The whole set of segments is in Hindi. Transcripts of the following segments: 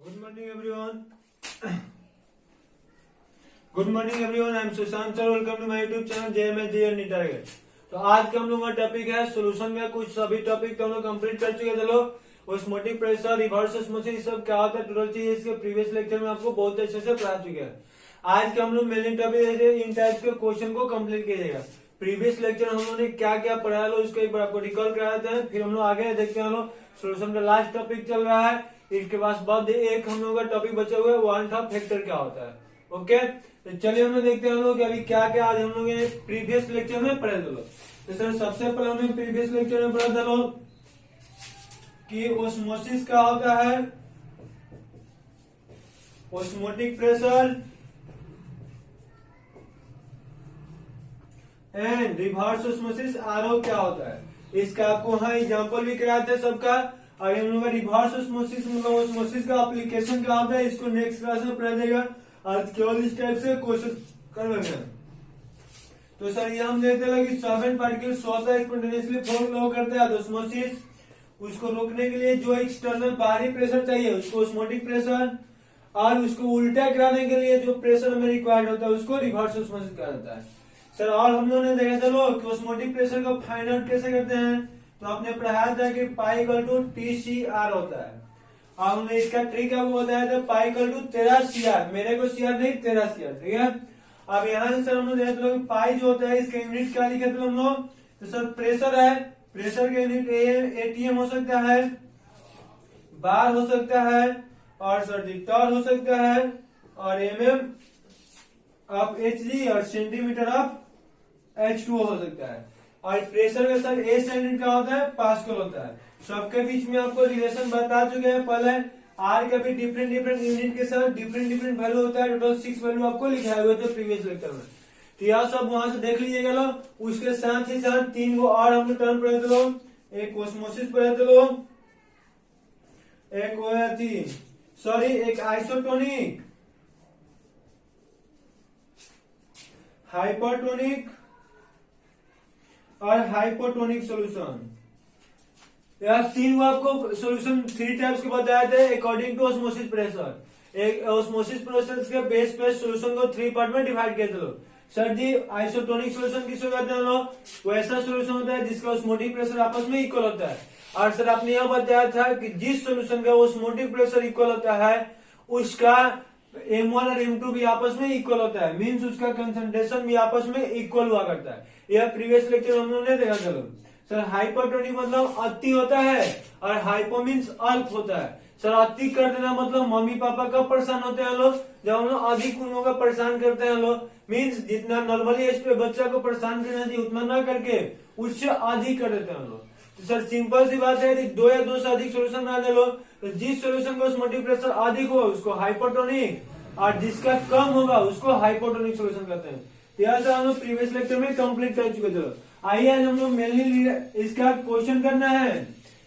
Good morning everyone. Good morning everyone, I am Sushant sir. Welcome to my YouTube channel JMJ target. तो आज का हम लोग का टॉपिक है सोल्यूशन का। कुछ सभी टॉपिक तो हम लोग कंप्लीट कर चुके हैं। चलो ऑस्मोटिक प्रेशर, रिवर्स ऑस्मोसिस, सब क्या होता है टोटल चीज इसके प्रीवियस लेक्चर में आपको बहुत अच्छे से पढ़ा चुके हैं। आज का हम लोग मेन टॉपिक इन टाइप्स के क्वेश्चन को कंप्लीट कीजिएगा। प्रीवियस लेक्चर हम लोगों ने क्या क्या पढ़ाया लो उसको एक बार आपको रिकॉल कराते हैं, फिर हम लोग आगे देखते हैं। हम लोग सोल्यूशन का लास्ट टॉपिक चल रहा है, इसके बाद एक हम लोग का टॉपिक बचा हुआ है, वन ऑफ फैक्टर क्या होता है। ओके, तो चलिए हम लोग देखते हैं हम लोग अभी क्या क्या आज हम लोग प्रीवियस लेक्चर में पढ़े लो। तो सर सबसे पहले हमने प्रीवियस लेक्चर में पढ़ा था कि ओस्मोसिस क्या होता है, osmotic pressure and reverse osmosis RO क्या होता है। इसका आपको हाँ एग्जांपल भी कराए थे सबका। और हम लोग रिवर्स ऑस्मोसिस मतलब ऑस्मोसिस का एप्लीकेशन क्या होता है इसको नेक्स्ट क्लास में पढ़ा जाएगा। आज केवल इस टाइप से क्वेश्चन करवाएंगे। तो सर ये हम देखते हैं कि सॉल्वेंट पार्टिकल स्वतः स्पॉन्टेनियसली फ्लो करते हैं ऑस्मोसिस, उसको रोकने के लिए जो एक्सटर्नल बाहरी प्रेशर चाहिए उसको ऑस्मोटिक प्रेशर, और उसको उल्टा कराने के लिए जो प्रेशर हमें रिक्वायर्ड होता है उसको रिवर्स ऑस्मोसिस कहा जाता है। सर और हम लोगों ने देखा चलो कि ऑस्मोटिक प्रेशर को फाइंड आउट कैसे करते हैं। तो आपने पढ़ाया था कि पाई इक्वल टू TCR होता है, और हमने इसका ट्रिक आपको बताया था पाई इक्वल टू 13 CR, मेरे को CR नहीं 13 CR, ठीक है। अब यहाँ से सर हम लोग देखते हैं पाई जो होता है इसका यूनिट क्या लिखे थे हम लोग। तो सर प्रेशर है, प्रेशर का यूनिट ATM हो सकता है, बार हो सकता है, और सर टर हो सकता है, और MM ऑफ HG और सेंटीमीटर ऑफ H2O हो सकता है। और प्रेशर का सर एस यूनिट क्या होता है, पास्कल होता है। सबके बीच में आपको रिलेशन बता चुके हैं पहले। आर का भी डिफरेंट यूनिट के साथ डिफरेंट वैल्यू होता है। टोटल 6 वैल्यू आपको लिखाए हुए थे प्रीवियस लेक्चर में, तो यह सब वहां से देख लीजिएगा लो। उसके साथ ही साथ 3 गो और हमने टर्म पढ़े थे लो, एक ऑस्मोसिस पढ़े थे लो, एक आइसोटोनिक, हाइपरटोनिक और हाइपोटोनिक सॉल्यूशन। यार 3 को आपको सॉल्यूशन 3 टाइप्स के बताए थे अकॉर्डिंग टू ऑस्मोसिस प्रेशर। एक ऑस्मोसिस प्रेशर के बेस पे सॉल्यूशन को 3 पार्ट में डिवाइड किया था। सर जी आइसोटोनिक सॉल्यूशन किसको कहते हैं लोग, वैसा सॉल्यूशन होता है जिसका ऑस्मोटिक प्रेशर आपस में इक्वल होता है। और सर आपने यह बताया था कि जिस सॉल्यूशन का ऑस्मोटिक प्रेशर इक्वल होता है उसका M1 और M2 भी आपस में इक्वल होता है, मीन्स उसका कंसंट्रेशन भी आपस में इक्वल हुआ करता है। यह प्रीवियस लेक्चर हम लोगों ने देखा। चलो सर हाइपरटोनिक मतलब अति होता है, और हाइपो मीन्स अल्प होता है। सर अति कर देना मतलब मम्मी पापा कब परेशान होते हैं लोग, जब हम लोग अधिक उन लोगों का परेशान करते हैं लोग, मीन्स जितना नॉर्मली एज पे बच्चा को परेशान करना चाहिए उतना ना करके उससे अधिक कर देते हैं लोग। तो सर सिंपल सी बात है, 2 या 2 से अधिक सोल्यूशन बना दे लो, तो जिस सोल्यूशन का ऑस्मोटिक प्रेशर अधिक हो उसको हाइपरटोनिक, और जिसका कम होगा उसको हाइपोटोनिक सॉल्यूशन कहते हैं। तो यह हम लोग प्रीवियस लेक्चर में कंप्लीट कर चुके थे। आइए आज हम लोग मेनली इसका क्वेश्चन करना है।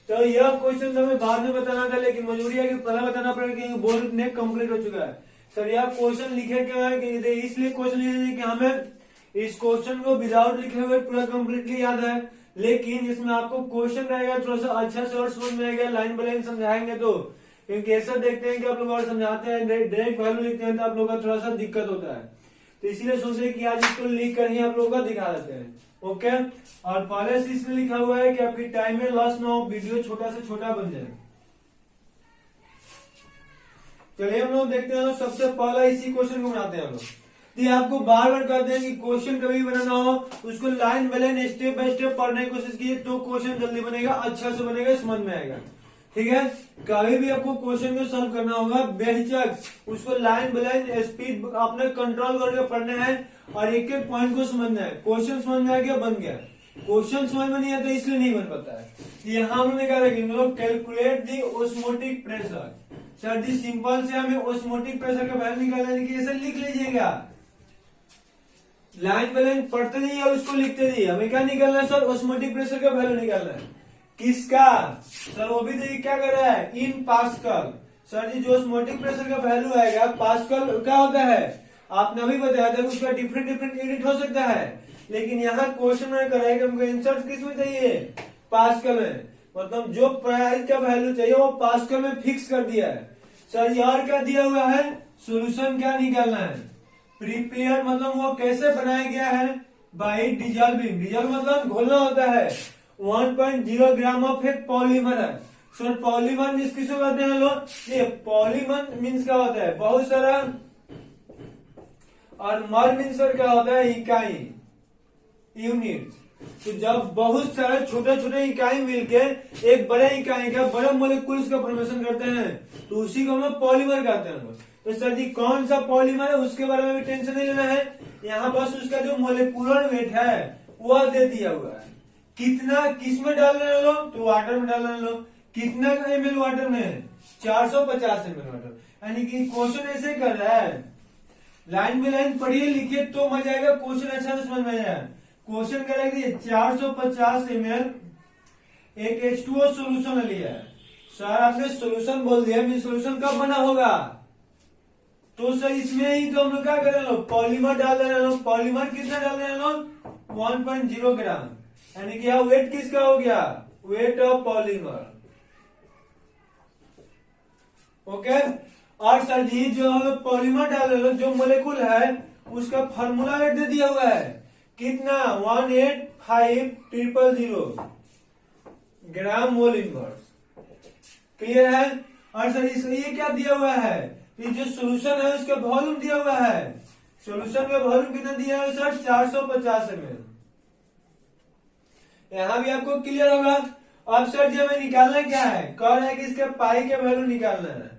तो यह क्वेश्चन तो हमें बाद में बताना था, लेकिन मजबूरी है कि पहले बताना पड़ेगा क्योंकि बोर्ड ने कंप्लीट हो चुका है। सर यह क्वेश्चन लिखे क्या है कि इसलिए क्वेश्चन लिखे कि हमें इस क्वेश्चन को विदाउट लिखे हुए पूरा कंप्लीटली याद है, लेकिन इसमें आपको क्वेश्चन रहेगा थोड़ा सा अच्छा से और समझ में आएगा, लाइन बाय लाइन समझाएंगे। तो क्योंकि ऐसा देखते हैं कि आप लोग और समझाते हैं डायरेक्ट वैल्यू लिखते हैं तो आप लोग का थोड़ा सा दिक्कत होता है, तो इसीलिए सोचे कि आज इसको लिख कर ही आप लोगों का दिखा देते हैं। ओके, और पहले से इसमें लिखा हुआ है कि आपकी टाइम में लॉस ना हो, वीडियो छोटा से छोटा बन जाए। चलिए हम लोग देखते हैं। सबसे पहला इसी क्वेश्चन को बनाते हैं हम लोग। तो आपको बार बार कहते हैं कि क्वेश्चन कभी बनाना हो उसको line by line step by step पढ़ने की कोशिश कीजिए, तो क्वेश्चन जल्दी बनेगा, अच्छा से बनेगा, समझ में आएगा, ठीक है। कभी भी आपको क्वेश्चन को सॉल्व करना होगा बेहिचक उसको लाइन बाय लाइन स्पीड अपने कंट्रोल करके पढ़ना है, और एक एक पॉइंट को समझना है। क्वेश्चन समझ में आ गया, बन गया। क्वेश्चन समझ में नहीं आता इसलिए नहीं बन पाता है। यहाँ हमने कहा कि calculate the osmotic pressure. Sir ji simple से हमें ऑस्मोटिक प्रेशर का वैल्यू निकालने की ऐसे लिख लीजिएगा, लाइन बाय लाइन पढ़ते जाइए और उसको लिखते जाइए। हमें क्या निकालना है सर, ऑस्मोटिक प्रेशर का वैल्यू निकालना है। किसका सर, वो भी देखिए क्या कर रहा है, इन पास्कल। सर जी जो ऑस्मोटिक प्रेशर का वैल्यू आएगा पास्कल क्या होता है, आपने अभी बताया था उसका डिफरेंट यूनिट हो सकता है, लेकिन यहाँ क्वेश्चन में कराएगा हमको आंसर किस में चाहिए, पास्कल में। मतलब जो प्राइस का वैल्यू चाहिए वो पास्कल में फिक्स कर दिया है। सर यार क्या दिया हुआ है, सॉल्यूशन क्या निकालना है। प्रिपेयर मतलब वो कैसे बनाया गया है, बाय डिजॉल्विंग, डिजॉल्व मतलब घोलना होता है। 1.0 ग्राम ऑफ एक पॉलीमर है। सर पॉलीमर मीन्स किसको कहते हैं लोग, ये पॉलीमर मीन्स क्या होता है, बहुत सारा, और मर मीन्स क्या होता है, इकाई, यूनिट। तो जब बहुत सारे छोटे छोटे इकाई मिलके एक बड़े इकाई का बड़े मोलिक्यूल्स का फॉर्मेशन करते हैं, तो उसी को हम लोग पॉलीमर कहते हैं। तो सर जी कौन सा पॉलीमर है उसके बारे में भी टेंशन नहीं लेना है, यहाँ बस उसका जो मोलिकुलर वेट है वह दे दिया हुआ है। कितना किस में डालना है लोग, तो वाटर में डालना है लोग। कितना ml वाटर में, 450 ml वाटर। यानी कि क्वेश्चन ऐसे कर रहा है, लाइन बाय लाइन पढ़िए लिखिए तो मजा आएगा, क्वेश्चन अच्छा से समझ में आएगा। क्वेश्चन कह रहा है 450 ml एक H2O सोल्यूशन लिया है। सर आपने सोल्यूशन बोल दिया, सोल्यूशन कब बना होगा, तो सर इसमें ही तो हम लोग क्या कर रहे हैं, पॉलीमर डाल रहे हैं। पॉलीमर कितना डाल रहे हैं लोग, 1.0 ग्राम। यानी कि वेट किसका हो गया, वेट ऑफ पॉलीमर। ओके। और सर जी जो हम लोग पॉलीमर डाल रहे हैं, जो मोलिक्यूल है उसका फार्मूला वेट दे दिया हुआ है कितना, 185,000 ग्राम मोल इनवर्स। क्लियर है। और सर इसमें ये क्या दिया हुआ है, ये जो सोल्यूशन है उसका वॉल्यूम दिया हुआ है। सोल्यूशन का वॉल्यूम कितना दिया है सर, 450 ml। यहां भी आपको क्लियर होगा। अब सर जी हमें निकालना क्या है, कह रहा है कि इसके पाई का वैल्यू निकालना है।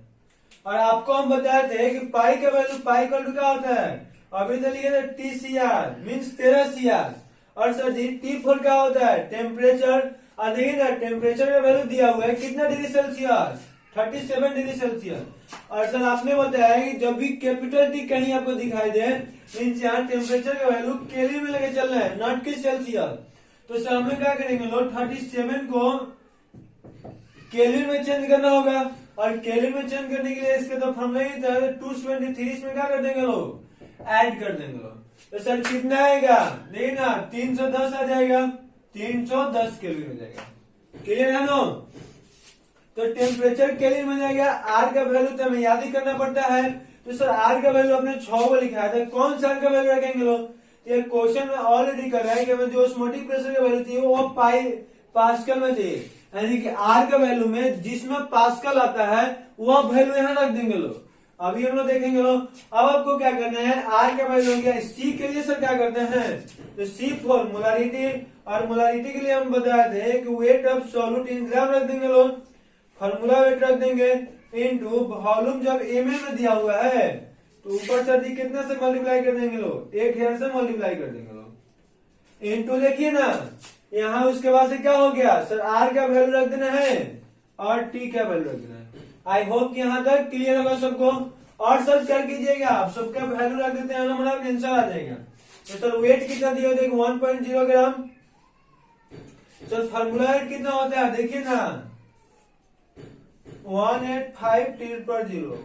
और आपको हम बताए थे कि पाई का वैल्यू, पाई का क्या होता है, अभी तो लिखे थे TCR मीन्स 13 CR। और सर जी T4 क्या होता है, टेम्परेचर। और देखिए ना टेम्परेचर का वैल्यू दिया हुआ है कितना डिग्री सेल्सियस, 37 डिग्री सेल्सियस। और सर आपने बताया कि जब भी कैपिटल T कहीं आपको दिखाई दे मीन्स यहाँ टेम्परेचर का वैल्यू केल्विन में लेके चलना है, नॉट कि सेल्सियस। तो सर हमें क्या करेंगे लोग, 37 को केल्विन में चेंज करना होगा। और केल्विन में चेंज करने के लिए इसके तो फॉर्मूला ही था 223, इसमें क्या कर देंगे लोग, ऐड कर देंगे लोग। तो सर कितना आएगा, देखिए ना 310 आ जाएगा, 310 केल्विन हो जाएगा। क्लियर है ना। तो टेम्परेचर केल्विन में जाएगा। आर का वैल्यू तो हमें याद ही करना पड़ता है। तो सर आर का वैल्यू अपने 6 को लिखा था, कौन सा आर का वैल्यू रखेंगे लोग, ये क्वेश्चन में ऑलरेडी कर रहा है कि हमें जो ऑस्मोटिक प्रेशर का वैल्यू थी वो पास्कल में चाहिए। यानी कि आर का वैल्यू में जिसमें पास्कल आता है वह वैल्यू यहाँ रख देंगे लोग। अभी हम लोग देखेंगे लोग। अब आपको क्या करना है, आर का वैल्यू हो गया, सी के लिए सर क्या करते हैं, तो सी फॉर मोलारिटी। और मोलारिटी के लिए हम बताए थे कि वेट ऑफ सॉल्यूट इन ग्राम रख देंगे लोग, फार्मूला वेट रख देंगे इनटू वॉल्यूम। जब ml में दिया हुआ है तो ऊपर सर जी कितने से मल्टीप्लाई कर देंगे लोग, 1000 से मल्टीप्लाई कर देंगे लोग। इनटू देखिए ना यहाँ उसके बाद से क्या हो गया सर, आर का वैल्यू रख देना है और टी का वैल्यू रख देना है। आई होप कि यहाँ तक क्लियर होगा सबको। और सर क्या कीजिएगा, आप सबका वैल्यू रख देते हैं, हमारा आंसर आ जाएगा। तो सर वेट कितना दिया, देखो 1.0 ग्राम। सर फार्मूला वेट कितना होता है, देखिए ना 185,000।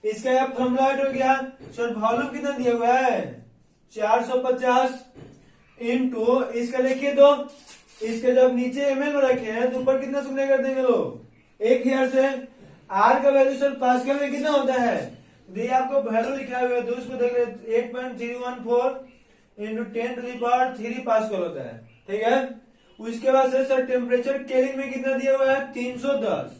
इसका फार्मूला वेट हो गया। सर वॉल्यूम कितना दिया हुआ है, 450 इनटू इसका देखिए तो इसके जब नीचे ml में रखे हैं तो ऊपर कितना सुनने कर देंगे लोग, 1000 से। आर का वैल्यू सर पास्कल में कितना होता है, ये आपको वैल्यू लिखा हुआ है तो उसको देख रहे 8.314 इंटू 10⁻³ पास्कल होता है, ठीक है। उसके बाद से सर टेम्परेचर केल्विन में कितना दिया हुआ है, 310।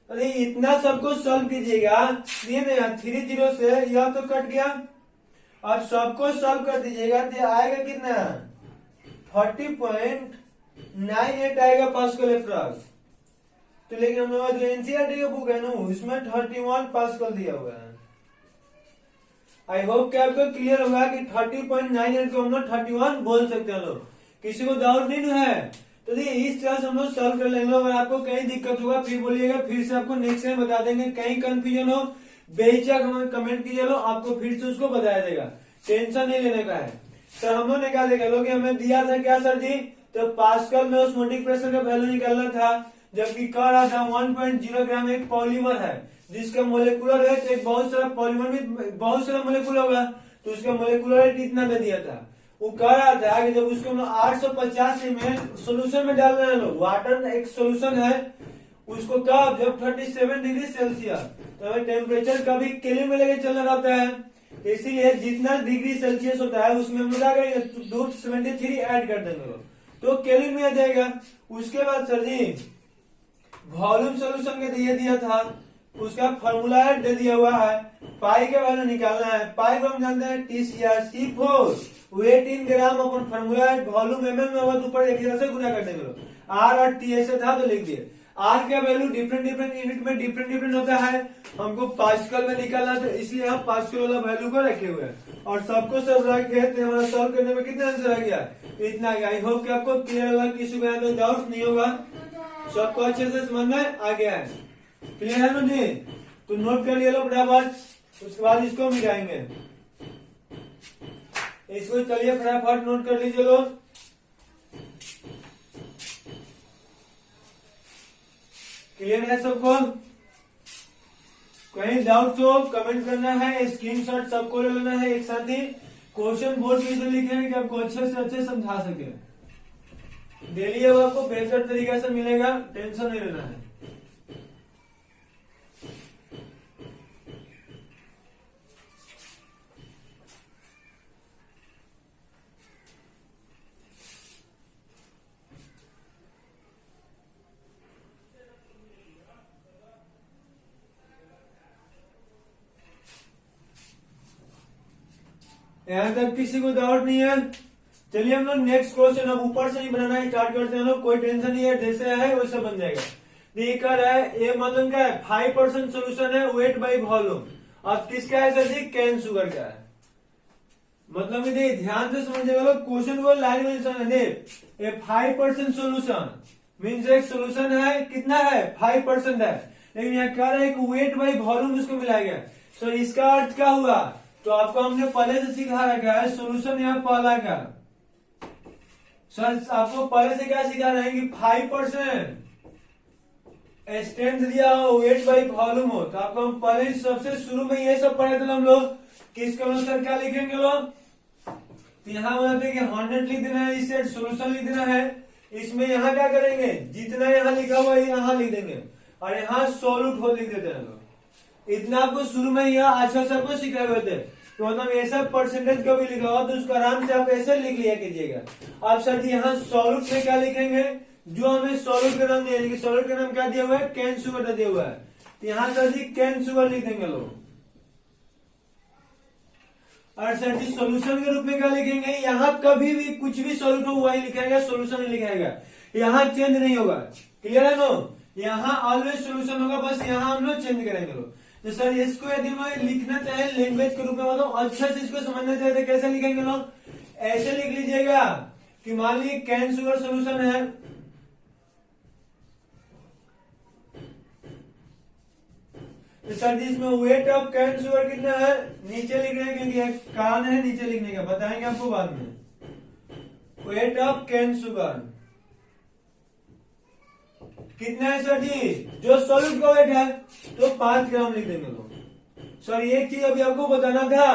अरे इतना सबको सॉल्व कीजिएगा, ये ना 30 से यह तो कट गया। और सबको सॉल्व कर दीजिएगा तो आएगा कितना, 40.98 आएगा पास्कल एप्रॉक्स। तो लेकिन हम लोग जो एनसीईआरटी का बुक है ना उसमें 31 पास्कल दिया हुआ है। आई होप कि आपको क्लियर होगा कि 30.98 को हम लोग 31 बोल सकते हैं लोग। किसी को डाउट नहीं है तो देखिए इस तरह से हम लोग सॉल्व कर लेंगे। अगर आपको कहीं दिक्कत होगा फिर बोलिएगा, फिर से आपको नेक्स्ट टाइम बता देंगे। कहीं कंफ्यूजन हो बेहिचक हमें कमेंट कीजिए, लो आपको फिर से उसको बताया जाएगा, टेंशन नहीं लेने का है। सर हम लोग ने क्या देखा लोग, हमें दिया था क्या सर जी, तो पास्कल में ऑस्मोटिक प्रेशर का वैल्यू निकालना था। जबकि कह रहा था 1.0 ग्राम एक पॉलीमर है जिसका मोलिकुलर वेट एक बहुत सारा पॉलीमर में बहुत सारा मोलिकुलर होगा तो उसका मोलिकुलर वेट इतना दे दिया था। वो कह रहा था कि जब उसको हम 850 ml सोल्यूशन में डाल रहे हैं लोग, वाटर एक सोल्यूशन है, उसको कब जब 37 डिग्री सेल्सियस, तो हमें टेम्परेचर कभी केल्विन में लेके चलना रहता है, इसीलिए जितना डिग्री सेल्सियस होता है उसमें हम क्या करेंगे 273 ऐड कर देंगे लोग, तो केल्विन में आ जाएगा। उसके बाद सर जी वॉल्यूम सोल्यूशन के दिए दिया था, उसका फॉर्मूला दे दिया हुआ है, पाई के वैल्यू निकालना है। पाई को हम जानते हैं TCr(C4), वेट इन ग्राम अपन फॉर्मूला है, वॉल्यूम mm में होगा तो ऊपर एक तरह से गुना कर देंगे लोग, R और T ऐसे था तो लिख दिए। R का वैल्यू डिफरेंट डिफरेंट यूनिट में डिफरेंट होता है, हमको पास्कल में निकालना तो इसलिए हम पास्कल वाला वैल्यू को रखे हुए हैं, और सबको सब रखे तो हमारा सॉल्व करने में कितना आंसर आ गया, इतना गया। आई होप कि आपको क्लियर होगा, किसी को यहाँ तो डाउट नहीं होगा, सबको अच्छे से समझ में आ गया है। क्लियर है ना जी? तो नोट कर लिया लो फटाफट, उसके बाद इसको मिलाएंगे, इसको चलिए फटाफट नोट कर लीजिए लो। क्लियर है सबको? कहीं डाउट हो कमेंट करना है, स्क्रीनशॉट सबको ले लेना है एक साथ ही, क्वेश्चन बोर्ड में लिखे हैं कि आपको अच्छे से अच्छे समझा सके। डेली अब आपको बेहतर तरीके से मिलेगा, टेंशन नहीं लेना है। यहां तक किसी को डाउट नहीं है? चलिए हम लोग नेक्स्ट क्वेश्चन अब ऊपर से ही बनाना स्टार्ट करते हैं लोग, कोई टेंशन नहीं है, जैसे है वैसे बन जाएगा। देखकर है ये मतलब क्या है 5% सोल्यूशन है वेट बाई वॉल्यूम, अब किसका है सर जी, कैन शुगर का है। मतलब ये ध्यान से समझिएगा लोग, क्वेश्चन को लाइन में ये 5% सोल्यूशन मीन्स एक सोल्यूशन है, कितना है 5% है, लेकिन यहाँ कह रहा है कि वेट बाई वॉल्यूम इसको मिलाया गया। सो इसका अर्थ क्या हुआ, तो आपको हमने पहले से सिखा रखा है, सोल्यूशन यहाँ पहला का सर आपको पहले से क्या सिखा रहे हैं कि 5% स्ट्रेंथ दिया हो, वेट बाई वॉल्यूम हो, तो आपको हम पहले सबसे शुरू में ये सब पढ़े थे हम लोग कि इसके अनुसार क्या लिखेंगे लोग, तो यहाँ बोलते हैं कि 100 लिख देना है, इसे सोल्यूशन लिख देना है, इसमें यहाँ क्या करेंगे जितना यहाँ लिखा हुआ है यहाँ लिख देंगे, और यहाँ सोल्यूट हो लिख देते हैं लोग। इतना आपको शुरू में यहाँ अच्छा सबको सिखाए हुए थे, तो मतलब ऐसा परसेंटेज का भी लिखा हुआ तो उसको आराम से आप ऐसे लिख लिया कीजिएगा। आप सर जी यहाँ सॉल्यूट में क्या लिखेंगे, जो हमें सॉल्यूट का नाम दिया, सॉल्यूट का नाम क्या दिया हुआ है, कैन शुगर दिया हुआ है, तो यहाँ सर जी कैन शुगर लिख देंगे लोग। और सर जी सोल्यूशन के रूप में क्या लिखेंगे, यहाँ कभी भी कुछ भी सॉल्यूट हो वही लिखाएगा, सोल्यूशन नहीं लिखाएगा, यहाँ चेंज नहीं होगा। क्लियर है नो, यहाँ ऑलवेज सोल्यूशन होगा, बस यहाँ हम लोग चेंज करेंगे लोग। तो सर इसको यदि मैं लिखना चाहे लैंग्वेज के रूप में मतलब अच्छा से इसको समझना चाहते तो कैसे लिखेंगे लोग, ऐसे लिख लीजिएगा कि मान लीजिए कैन शुगर सोल्यूशन है, तो सर जी इसमें वेट ऑफ कैन शुगर कितना है, नीचे लिख रहे हैं क्योंकि एक कारण है नीचे लिखने का, बताएंगे आपको बाद में। वेट ऑफ कैन शुगर कितना है सर जी, जो सॉल्यूट का वेट है तो 5 ग्राम लिख देंगे लोग। सर एक चीज अभी आपको बताना था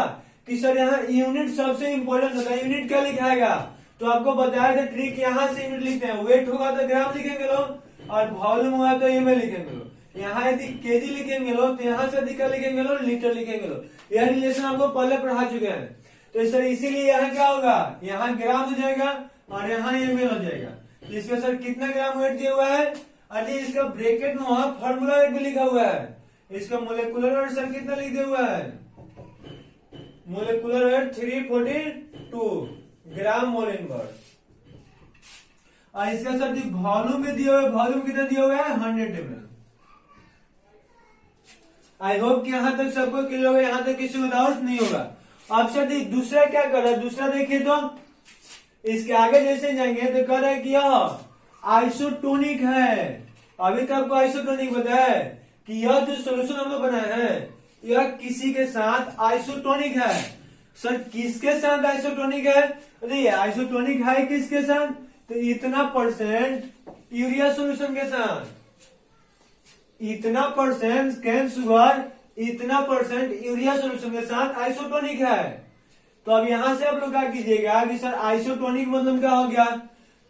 कि सर यहाँ यूनिट सबसे इंपॉर्टेंट होता है, यूनिट क्या लिखाएगा, तो आपको बताया था ट्रिक, यहाँ से यूनिट लिखते हैं, वेट होगा तो ग्राम लिखेंगे लोग, और वॉल्यूम होगा तो एम लिखेंगे लोग। यहाँ यदि केजी लिखेंगे लोग तो यहाँ से अधिक लिखेंगे लोग, लीटर लिखेंगे लोग। यह रिलेशन आपको पहले पढ़ा चुके हैं, तो सर इसीलिए यहाँ क्या होगा, यहाँ ग्राम हो जाएगा और यहाँ एम हो जाएगा। तो इसका सर कितना ग्राम वेट दिया हुआ है, अरे इसका ब्रैकेट में वहां फॉर्मूला वेट भी लिखा हुआ है, इसका मोलेकुलर वेट सर कितना लिख दिया हुआ है, मोलेकुलर वेट 342 ग्राम मोल इनवर्स, और इसका सर वॉल्यूम भी दिया हुआ है, वॉल्यूम कितना दिया हुआ है 100 ml। आई होप कि यहाँ तक सबको क्लियर होगा, यहाँ तक किसी को डाउट नहीं होगा। अब सर दूसरा क्या कर रहा है, दूसरा देखिए तो इसके आगे जैसे जाएंगे तो कह रहा है कि यह आइसोटोनिक है। अभी तक आपको आइसोटोनिक बताया है कि यह जो सोल्यूशन हम लोग बनाए हैं यह किसी के साथ आइसोटोनिक है। सर किसके साथ आइसोटोनिक है, अरे आइसोटोनिक है किसके साथ, तो इतना परसेंट यूरिया सोल्यूशन के साथ, इतना परसेंट कैन शुगर, इतना परसेंट यूरिया सोल्यूशन के साथ आइसोटोनिक है। तो अब यहाँ से आप लोग क्या कीजिएगा कि सर आइसोटोनिक मतलब क्या हो गया,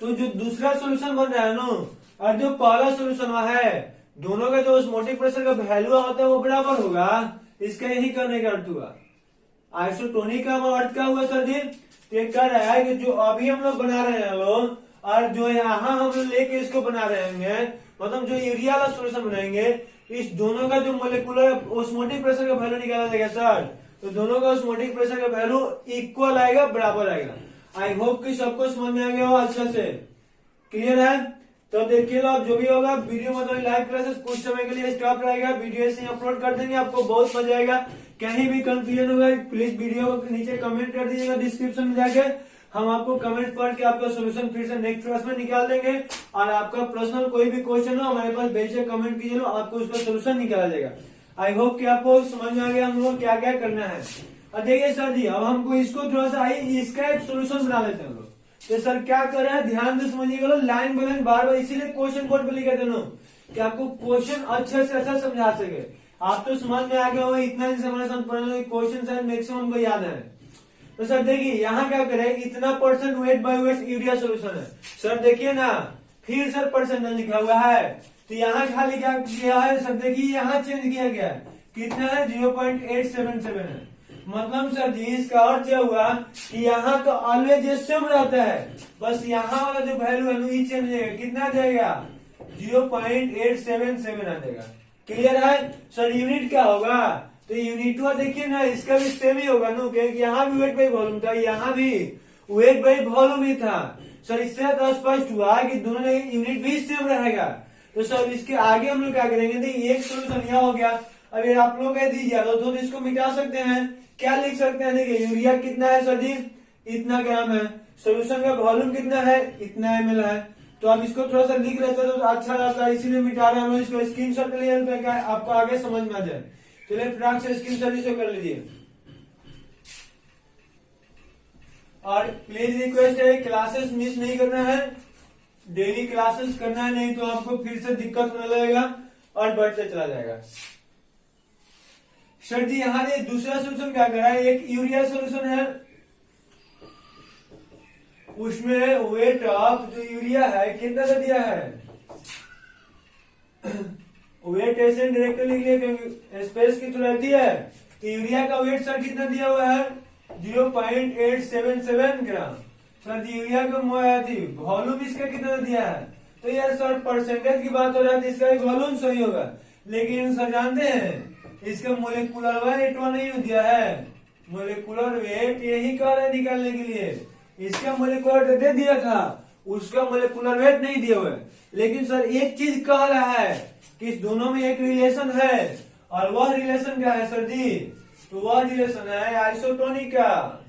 तो जो दूसरा सोल्यूशन बन रहा है ना और जो पहला सोल्यूशन है, दोनों का जो ऑस्मोटिक प्रेशर का वैल्यू होता है वो बराबर होगा। इसका यही करने का अर्थ हुआ। आइसोटोनिक का अर्थ क्या हुआ सर जी, तो ये कह रहा है कि जो अभी हम लोग बना रहे हैं लोग और जो यहाँ हम लोग लेके इसको बना रहे हैं, मतलब जो यूरिया वाला सोल्यूशन बनाएंगे, इस दोनों का जो मोलिकुलर ऑस्मोटिक प्रेशर का वैल्यू निकाला जाएगा सर, तो दोनों का ऑस्मोटिक प्रेशर का वैल्यू इक्वल आएगा, बराबर आएगा। आई होप कि सबको समझ में आ गया हो अच्छे से, क्लियर है। तो देखिए लो, अब जो भी होगा वीडियो मतलब लाइव क्लासेस कुछ समय के लिए स्टॉप रहेगा, वीडियो ऐसे अपलोड कर देंगे, आपको बहुत मजा आएगा। कहीं भी कंफ्यूजन होगा प्लीज वीडियो को नीचे कमेंट कर दीजिएगा डिस्क्रिप्शन में जाके, हम आपको कमेंट पढ़ के आपका सोल्यूशन फिर से नेक्स्ट क्लास में निकाल देंगे। और आपका पर्सनल कोई भी क्वेश्चन हो हमारे पास भेजिए, कमेंट कीजिए, आपको उसका सोल्यूशन निकाला जाएगा। आई होप कि आपको समझ में आ गया हम लोग क्या क्या करना है। और देखिए सर जी, अब हमको इसको थोड़ा सा इसका एक सोल्यूशन बना लेते हैं लोग। तो सर क्या कर रहे हैं, ध्यान से समझिएगा, लाइन बाय लाइन बार बार, इसीलिए क्वेश्चन बोर्ड पे लिखे थे कि आपको क्वेश्चन अच्छे से अच्छा समझा सके। आप तो समझ में आ गया हो, इतना ही समझ क्वेश्चन शायद मैक्सिमम को याद है। तो सर देखिए यहाँ क्या करें, इतना percent weight by weight urea solution है। सर देखिए ना, फिर सर परसेंटेज लिखा हुआ है, तो यहाँ खाली क्या किया है सर, देखिए यहाँ चेंज किया गया है, कितना है 0.877 है। मतलब सर जी इसका अर्थ यह हुआ कि यहाँ तो ऑलवेज सेम रहता है, बस यहाँ वाला जो वैल्यू है ये चेंज जाएगा, कितना जाएगा 0.877 आ जाएगा। क्लियर है सर। यूनिट क्या होगा, तो यूनिट हुआ देखिए ना, इसका भी सेम ही होगा ना, क्योंकि यहाँ भी वेट बाई वॉल्यूम था, यहाँ भी वेट बाई वॉल्यूम ही था। सर इससे तो स्पष्ट हुआ कि दोनों यूनिट भी सेम रहेगा। तो सर इसके आगे हम लोग क्या करेंगे, देखिए एक सोल्यूशन यह हो गया। अगर आप लोग कह दीजिए तो इसको मिटा सकते हैं, क्या लिख सकते हैं, देखिए यूरिया कितना है सर जी, इतना ग्राम है, सोल्यूशन का वॉल्यूम कितना है, इतना ml है। तो आप इसको थोड़ा सा लिख लेते तो अच्छा रहता है, इसीलिए मिटा रहे हैं हम इसको। स्क्रीन शॉट ले लिया, आपको आगे समझ में आ जाए। चलिए फटाक से स्क्रीन शॉट इसे कर लीजिए। और प्लीज रिक्वेस्ट है, क्लासेस मिस नहीं करना है, डेली क्लासेस करना है, नहीं तो आपको फिर से दिक्कत होने लगेगा और बढ़ते चला जाएगा। सर जी यहाँ दूसरा सोल्यूशन क्या कर रहा है, एक यूरिया सोल्यूशन है, उसमें वेट ऑफ जो यूरिया है कितना सा दिया है, वेट ऐसे डायरेक्टली लिख लिया क्योंकि स्पेस की तो रहती है। तो यूरिया का वेट सर कितना दिया हुआ है 0.877 ग्राम। सर यूरिया का वॉल्यूम इसका कितना दिया है, तो यार सर परसेंटेज की बात हो रहा है, इसका वॉल्यूम सही होगा, लेकिन सर जानते हैं इसका मोलिकुलर वेट नहीं दिया है। मोलिकुलर वेट यही कह रहे निकालने के लिए, इसका मोलिकुलर वेट दे दिया था, उसका मोलिकुलर वेट नहीं दिया हुआ है। लेकिन सर एक चीज कह रहा है कि इस दोनों में एक रिलेशन है, और वह रिलेशन क्या है सर जी, तो वह रिलेशन है आइसोटोनिक का।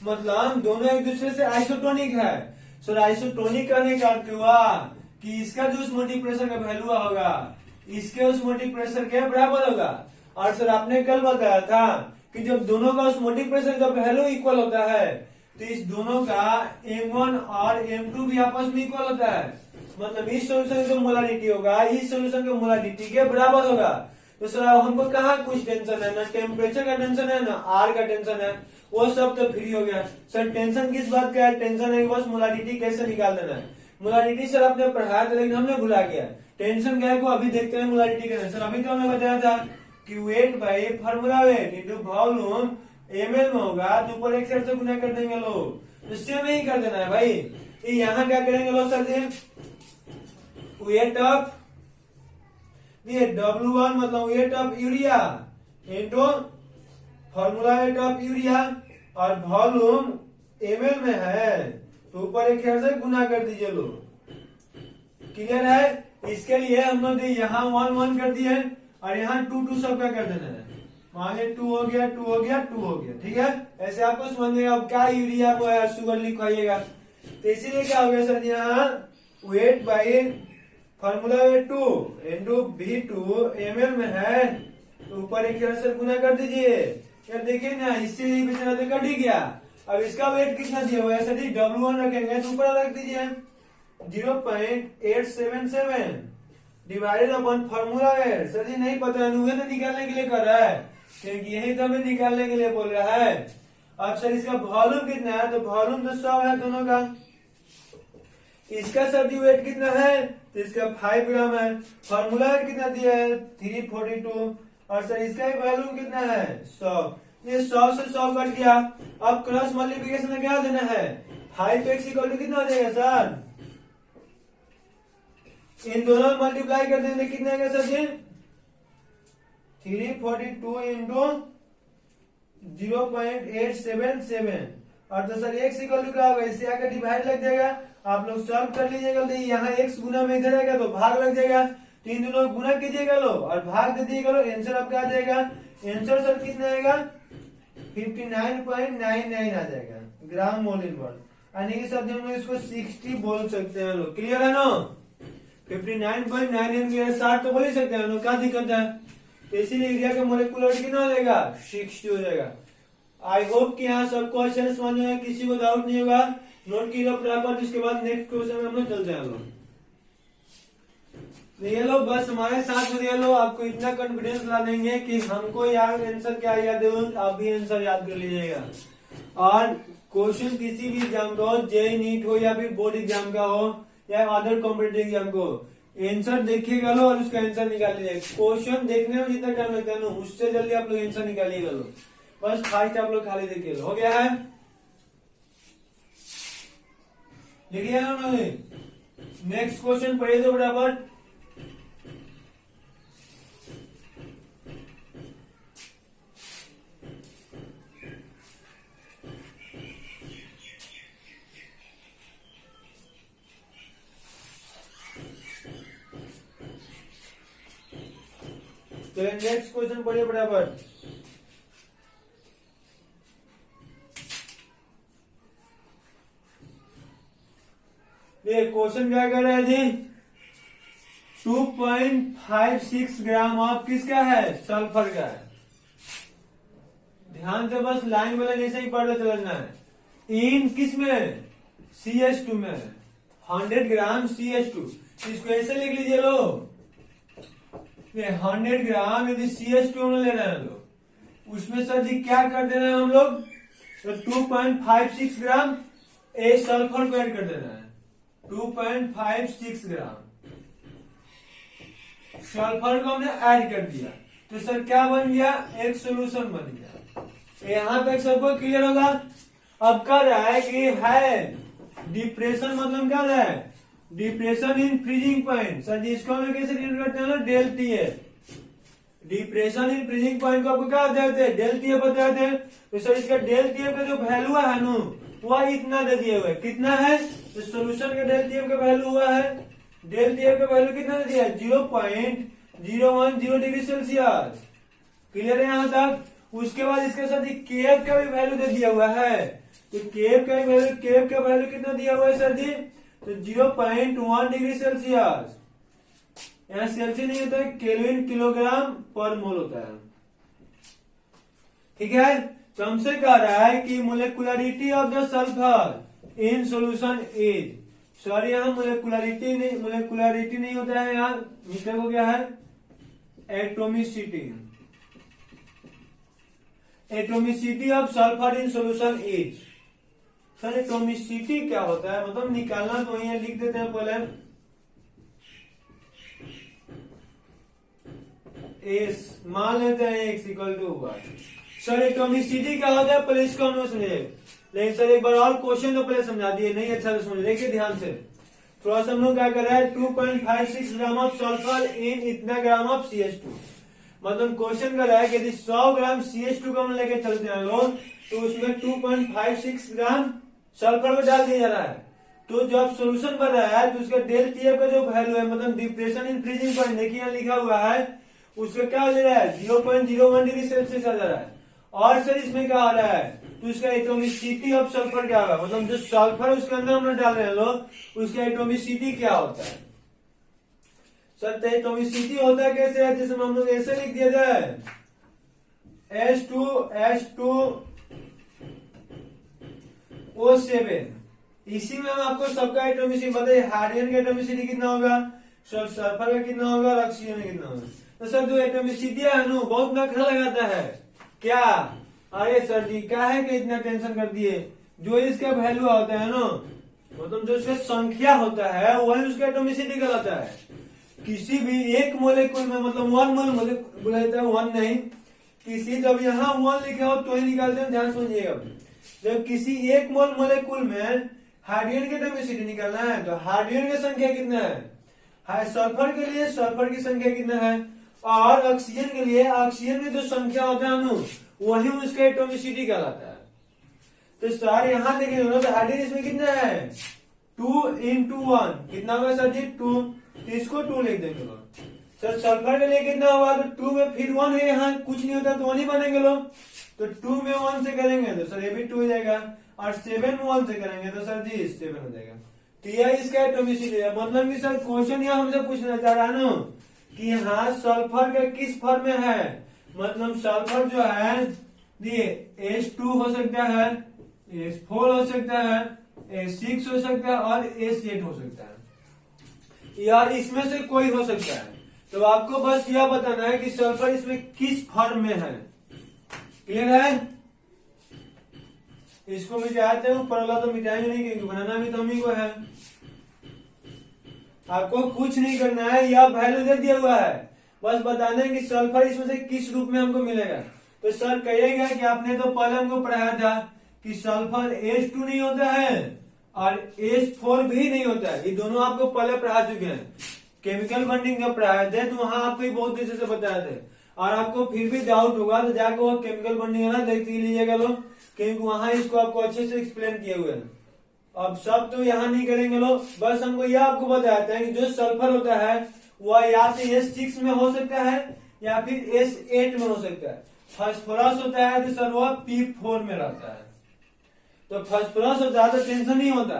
मतलब दोनों एक दूसरे से आइसोटोनिक है। सर आइसोटोनिक करने का अर्थ हुआ कि इसका जो ऑस्मोटिक प्रेशर का वैल्यू होगा इसके ऑस्मोटिक प्रेशर के बराबर होगा। और सर आपने कल बताया था कि जब दोनों का ऑस्मोटिक प्रेशर का वैल्यू इक्वल होता है तो इस दोनों का M1 और M2 भी आपस में इक्वल होता है। मतलब इस सोल्यूशन का मोलारिटी होगा इस सोल्यूशन के मोलारिटी के बराबर होगा। तो सर हमको कहाँ कुछ टेंशन है, ना टेम्परेचर का टेंशन है, ना आर का टेंशन है, वो सब तो फ्री हो गया। सर टेंशन किस बात का है, टेंशन है कि बस मोलारिटी कैसे निकाल देना है। मोलारिटी सर आपने पढ़ाया था लेकिन हमने भुला गया। टेंशन क्या है को अभी देखते हैं मोलारिटी का। सर अभी तो हमने बताया था कि weight by formula weight into volume ml में होगा, तो ऊपर एक साइड से गुना कर देंगे लोग, इससे में ही कर देना है भाई। यहाँ क्या करेंगे लोग sir ji, weight of W1 मतलब weight of urea into formula weight of urea, और वॉल्यूम ml में है तो ऊपर एक साइड से गुना कर दीजिए लोग। क्लियर है। इसके लिए हम लोग यहाँ 1 1 कर दिए और यहाँ 2 2 सबका कर देना है। मान 2 हो गया 2 हो गया 2 हो गया, ठीक है। ऐसे आपको समझ में अब क्या यूरिया को शुगर लिखवाइएगा। तो इसीलिए क्या हो गया सर यहाँ weight by formula wait 2 into V2 ml में है तो ऊपर एक से गुना कर दीजिए। यार देखिए ना, इससे बेचारा तो कट ही गया। अब इसका वेट कितना दिया हुआ है सर जी, W1 रखेंगे तो ऊपर रख दीजिए 0.877 डिवाइडेड अपन फॉर्मूला वेट। सर जी नहीं पता है, तो निकालने के लिए कर रहा है क्योंकि यही तो हमें निकालने के लिए बोल रहा है। अब सर इसका वॉल्यूम कितना है, तो वॉल्यूम तो 100 है दोनों का। इसका सर वेट कितना है, तो इसका 5 ग्राम है। फॉर्मूला कितना दिया है 342, और सर इसका वॉल्यूम कितना है 100। ये 100 से 100 कट गया। अब क्रॉस मल्टीप्लिकेशन में क्या देना है, 5x इक्वल टू कितना हो जाएगा सर, इन दोनों में मल्टीप्लाई कर देंगे कितना आएगा सर जी, 342 इंटू 0.877, और तो सर x इक्वल टू क्या होगा, इससे आगे डिवाइड लग जाएगा। आप लोग सॉल्व कर लीजिएगा, यहाँ x गुना में इधर आएगा तो भाग लग जाएगा, तो इन दोनों गुना कीजिएगा लो और भाग दे दिएगा लो, आंसर आपका आ जाएगा। आंसर सर कितना आएगा 59.99 आ जाएगा ग्राम मोल इन वर्ड, यानी कि सर हम लोग इसको 60 बोल सकते हैं लोग। क्लियर है ना, 59.99 60 तो बोल ही सकते हैं लोग, क्या दिक्कत है। तो इसीलिए एरिया का मोलेकुलर वेट कितना हो जाएगा 60 हो जाएगा। आई होप कि यहाँ सब क्वेश्चन समझ में, किसी को डाउट नहीं होगा। नोट की लो प्रॉपर, जिसके बाद नेक्स्ट क्वेश्चन में हम लोग चलते हैं लोग। ये लो बस हमारे साथ में, ये लो आपको इतना कॉन्फिडेंस ला देंगे कि हमको यार आंसर क्या याद है, आप भी आंसर याद कर लीजिएगा। और क्वेश्चन किसी भी एग्जाम का हो, जेई नीट हो या फिर बोर्ड एग्जाम का हो या अदर कॉम्पिटेटिव एग्जाम को, आंसर देखिएगा लो और उसका आंसर निकाल लीजिएगा। क्वेश्चन देखने में जितना टाइम लगता है ना, उससे जल्दी आप लोग आंसर निकालिएगा लो। बस फास्ट आप लोग खाली देखिए लो, हो गया है, लिखिए ना उन्होंने। नेक्स्ट क्वेश्चन पढ़िए तो बराबर। तो नेक्स्ट क्वेश्चन पढ़िए बराबर। ये क्वेश्चन क्या कर रहा है जी, 2.56 ग्राम ऑफ किसका है, सल्फर का है। ध्यान से बस लाइन वाला जैसे ही पढ़ते चलना है। इन किस में, CH2 में, 100 ग्राम CH2। इसको ऐसे लिख लीजिए लो, 100 ग्राम यदि CH2 हम ले रहे हैं लोग, उसमें सर जी क्या कर देना है हम लोग, तो 2.56 ग्राम ए सल्फर को ऐड कर देना है। 2.56 ग्राम सल्फर को हमने ऐड कर दिया, तो सर क्या बन गया, एक सोल्यूशन बन गया। यहाँ तक सबको क्लियर होगा। अब क्या रहा है कि है डिप्रेशन, मतलब क्या रहा है, depression in freezing point. Sir जी इसको हम कैसे डिनोट करते हैं ना, डेल टी है। डिप्रेशन इन फ्रीजिंग पॉइंट को आपको क्या बताते हैं, डेल टी बताते हैं। तो सर इसका डेल टी का जो वैल्यू है ना, वह इतना दे दिए हुए, कितना है, तो सोल्यूशन का डेल टी का वैल्यू हुआ है, डेल टी का वैल्यू कितना दे दिया, 0.010 डिग्री सेल्सियस। क्लियर है यहाँ तक। उसके बाद इसके साथ केएफ का भी वैल्यू दे दिया हुआ है, तो केएफ का वैल्यू कितना दिया हुआ है सर जी, तो 0.1 डिग्री सेल्सियस। यहाँ सेल्सियस नहीं होता है, केल्विन किलोग्राम पर मोल होता है। ठीक है, तो हमसे कह रहा है कि molecularity of the sulphur in solution is, sorry यहाँ मोलेकुलरिटी नहीं होता है, यहाँ मिस्टेक हो गया है, atomicity of sulphur in solution is. Sir atomicity क्या होता है, मतलब निकालना तो वही है, लिख देते हैं पहले, एस मान लेते हैं x equal to Y. Sir atomicity क्या होता है, पहले इसको हम लोग समझे, लेकिन सर एक बार और क्वेश्चन तो पहले समझा दिए, नहीं अच्छा से समझ, देखिए ध्यान से। थोड़ा सा हम लोग क्या कर रहे हैं, 2.56 ग्राम ऑफ सल्फर इन इतना ग्राम ऑफ CH2। मतलब क्वेश्चन कर रहा है कि यदि 100 ग्राम CH2 को हम लेके चलते हैं लोग, तो उसमें 2.56 ग्राम सल्फर को डाल दिया जा रहा है। तो जब सोल्यूशन बन रहा है तो उसका डेल टीएफ का जो वैल्यू है, मतलब डिप्रेशन इन फ्रीजिंग पॉइंट, देखिए यहाँ लिखा हुआ है, उसका क्या ले रहा है, 0.01 डिग्री सेल्सियस आ जा रहा है। और सर इसमें क्या आ रहा है, तो उसका एटोमिसिटी ऑफ सल्फर क्या होगा, मतलब जो सल्फर उसके अंदर हम लोग डाल रहे हैं लोग, उसका एटोमिसिटी क्या होता है। सर एटोमिसिटी होता है कैसे है, जिसमें हम लोग ऐसे लिख दिया जाए, H2O7। इसी में हम आपको सबका एटोमिसिटी बताइए, हाइड्रोजन का एटोमिसिटी कितना होगा, सल्फर का कितना होगा और ऑक्सीजन का कितना होगा। तो सर जो एटोमिसिटी है ना, बहुत नखरा लगाता है क्या? अरे सर जी क्या है कि इतना टेंशन कर दिए, जो इसका वैल्यू होता है ना, मतलब जो इसका संख्या होता है वही उसका एटॉमिसिटी कहलाता है। किसी भी एक मोलेकुल में, मतलब वन मोलेकुल रहता है, वन नहीं, किसी जब यहाँ वन लिखे हो तो ही निकालते हैं, ध्यान सुनिएगा। जब किसी एक मोल मोलेकुल में हाइड्रोजन की एटॉमिसिटी निकालना है तो हाइड्रोजन की संख्या कितना है, सल्फर के लिए सल्फर की संख्या कितना है, और ऑक्सीजन के लिए ऑक्सीजन की जो संख्या होता है अणु वही उसका एटॉमिसिटी कहलाता है। तो सर यहाँ देखिए तो हाइड्रोजन इसमें कितना है, 2 × 1 कितना होगा सर जी, 2, तो इसको 2 लिख देंगे लोग। सर सल्फर के लिए कितना होगा, तो 2 में फिर 1 है, यहाँ कुछ नहीं होता तो 1 ही बनेंगे लोग, तो 2 में 1 से करेंगे तो सर ये भी 2 हो जाएगा, और 7 में 1 से करेंगे तो सर जी 7 हो जाएगा। तो यह इसका एटॉमिसिटी है। मतलब कि सर क्वेश्चन यहाँ हमसे पूछना चाह रहा है ना कि यहाँ सल्फर का किस फॉर्म में है, मतलब सल्फर जो है ये H2 हो सकता है, H4 हो सकता है, H6 हो सकता है और H8 हो सकता है, यार इसमें से कोई हो सकता है। तो आपको बस यह बताना है कि सल्फर इसमें किस फॉर्म में है। क्लियर है? इसको मिटाते हैं, ऊपर वाला तो मिटाएंगे नहीं क्योंकि बनाना भी तो हम ही को है। आपको कुछ नहीं करना है, यह वैल्यू दे दिया हुआ है, बस बताना है कि सल्फर इसमें से किस रूप में हमको मिलेगा। तो सर कहिएगा कि आपने तो पहले हमको पढ़ाया था कि सल्फर H2 नहीं होता है और H4 भी नहीं होता है, ये दोनों आपको पहले पढ़ा चुके हैं। केमिकल बॉन्डिंग जब पढ़ाए थे तो वहां आपको ये बहुत अच्छे से बताए थे, और आपको फिर भी डाउट होगा तो जाकर वो केमिकल बॉन्डिंग है ना देख लीजिएगा लोग, क्योंकि वहां इसको आपको अच्छे से एक्सप्लेन किए हुए हैं। अब सब तो यहाँ नहीं करेंगे लोग, बस हमको यह आपको बताते हैं कि जो सल्फर होता है वह या तो H6 में हो सकता है या फिर H8 में हो सकता है। फास्फोरस होता है तो सर वह P4 में रहता है। तो फास्फोरस होता है तो टेंशन नहीं होता,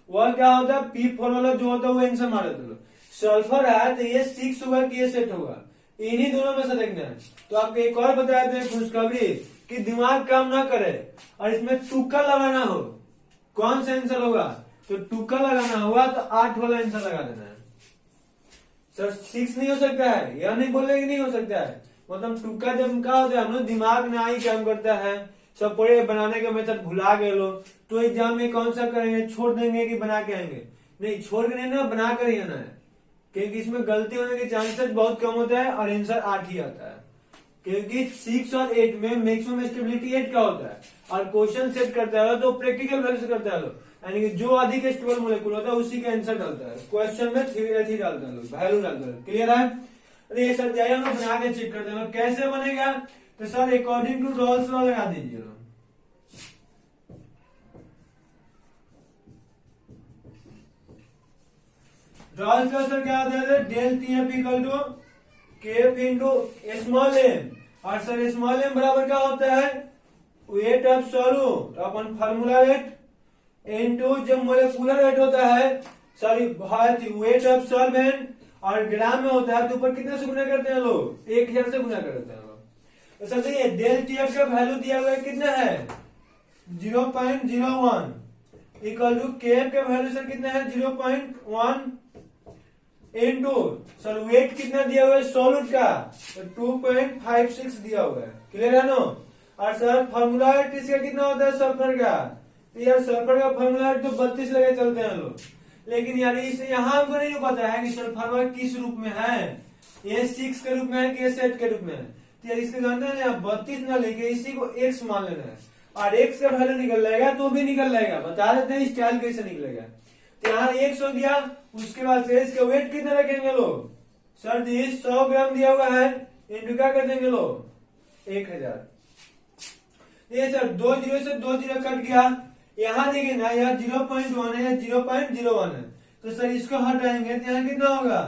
वह क्या होता है P4 वाला जो होता है वो आंसर मारे थे लोग। सल्फर है तो H6 होगा कि H8 होगा, इन्हीं दोनों में से देखना है। तो आपको एक और बताया था खुशखबरी कि दिमाग काम ना करे और इसमें तुक्का लगाना हो, कौन सा आंसर होगा, तो तुक्का लगाना होगा तो 8 वाला आंसर लगा देना है। सर 6 नहीं हो सकता है, यह नहीं बोले कि नहीं हो सकता है, मतलब तुक्का जब क्या होता है हम लोग दिमाग में ही काम करता है। सब पढ़े बनाने का मेथड भुला गए लोग, तो एग्जाम में कौन सा करेंगे, छोड़ देंगे कि बना के आएंगे, नहीं छोड़ के नहीं ना, बना कर ही आना है, क्योंकि इसमें गलती होने के चांसेस बहुत कम होता है और आंसर 8 ही आता है। क्योंकि 6 और 8 में मैक्सिमम स्टेबिलिटी 8 का होता है, और क्वेश्चन सेट करता है तो प्रैक्टिकल वैल्यू से करता है लोग, यानी कि जो अधिक स्टेबल मोलेकुल होता है उसी का आंसर डालता है, क्वेश्चन में थी डालता है लोग, वैल्यू डालता है। क्लियर है? अरे ये सर जाइए हम लोग बना के चेक करते हैं कैसे बनेगा। तो sir according to Raoult's law लगा दीजिए लोग। रॉल्स लॉ सर क्या होता है, del TF equal to KF into small m, और सर स्मॉल m बराबर क्या होता है, वेट ऑफ सॉल्यूट अपन फार्मूला वेट इनटू जब मोलेकुलर वेट होता है, सॉरी वेट ऑफ सॉल्वेंट, और ग्राम में होता है तो ऊपर कितने से गुना करते हैं लोग, 1000 से गुना करते हैं लोग। तो सर देखिए डेल TF का वैल्यू दिया हुआ है कितना है, 0.01 इक्वल टू KF का वैल्यू सर कितना है, 0.1 इनटू सर वेट कितना दिया हुआ है सॉल्यूट का, तो 2.56 दिया हुआ है। क्लियर है नो? और सर फॉर्मूला इसका कितना होता है सल्फर का, तो यार सल्फर का फॉर्मूला तो 32 लगे चलते हैं लोग, लेकिन यार इस यहाँ हमको नहीं पता है कि सल्फर किस रूप में है, H6 के रूप में है कि H8 के रूप में है। तो यार इसके जानते हैं 32 ना लेके इसी को x मान लेना है, और x का वैल्यू निकल जाएगा तो भी निकल जाएगा, बता देते हैं स्टाइल कैसे निकलेगा। तो यहाँ x हो गया, उसके बाद से इसका वेट कितना रखेंगे लोग, सर जी 100 ग्राम दिया हुआ है, इंटू क्या कर देंगे लोग 1000। ये सर 2 जीरो से 2 जीरो कट गया, यहाँ देखिए ना यहाँ 0.1 है, 0.01 है, तो सर इसको हटाएंगे तो यहाँ कितना होगा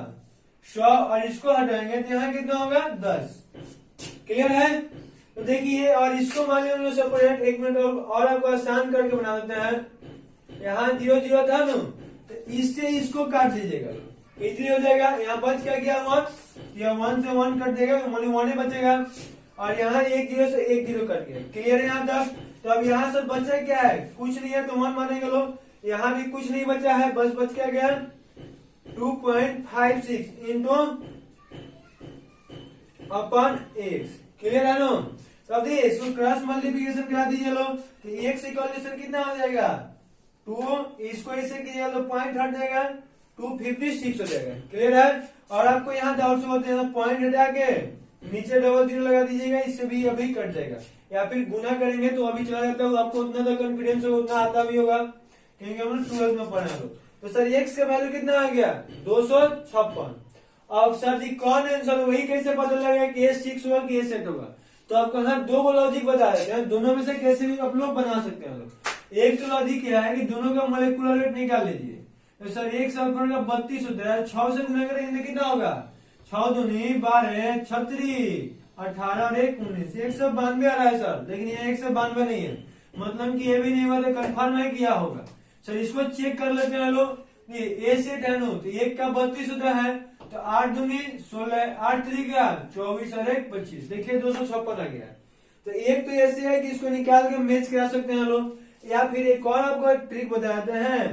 100, और इसको हटाएंगे तो यहाँ कितना होगा 10। क्लियर है? तो देखिए, और इसको मान लिया हम लोग सेपरेट, 1 मिनट और आपको आसान करके बना देते हैं। यहाँ 0 0 था ना, तो इससे इसको काट दीजिएगा, इतनी हो जाएगा। यहाँ बच क्या गया 1, यह 1 से 1 कट देगा, 1 ही बचेगा, और यहाँ 1 0 से 1 0 कट गया। क्लियर है यहाँ तक? तो अब यहाँ से बचा क्या है, कुछ नहीं है तो 1 मानेंगे लोग, यहाँ भी कुछ नहीं बचा है, बस बच क्या गया 2.56 इंटू अपन x। क्लियर है नो? तो अब देखिए इसको क्रॉस मल्टीप्लीकेशन करा दीजिए लोग, तो x इक्वल कितना हो जाएगा 2, इसको इससे कीजिएगा तो पॉइंट हट जाएगा 256 हो जाएगा। क्लियर है? और आपको यहाँ डाउट होते हैं तो पॉइंट हटा के नीचे डबल जीरो लगा दीजिएगा, इससे भी अभी कट जाएगा। या फिर गुना करेंगे तो अभी चला जाता है, आपको उतना तो कॉन्फिडेंस होगा उतना आता भी होगा क्योंकि हम लोग 12 में पढ़े लोग। तो सर x का वैल्यू कितना आ गया 256। अब सर जी कौन आंसर वही कैसे पता लगेगा कि ये 6 होगा कि ये सेट होगा? तो आपको यहाँ दो लॉजिक बता देते हैं, दोनों में से कैसे भी आप लोग बना सकते हैं लोग। एक तो लॉजिक क्या है कि दोनों का मोलेकुलर वेट निकाल लीजिए। तो सर एक सल्फर का 32 होता है, 6 से गुना करेंगे कितना होगा 6 दूनी 12 36 18 और 1 19, 192 आ रहा है सर, लेकिन ये 192 नहीं है, मतलब कि ये भी नहीं हुआ तो कंफर्म है किया होगा। सर इसको चेक कर लेते हैं लोग, ये ए सेट है नो, तो 1 का 32 होता है, तो 8 दूनी 16 8 3 24 और 1 25, देखिए 256 आ गया। तो एक तो ऐसे है कि इसको निकाल के मैच करा सकते हैं लोग, या फिर एक और आपको एक ट्रिक बताते हैं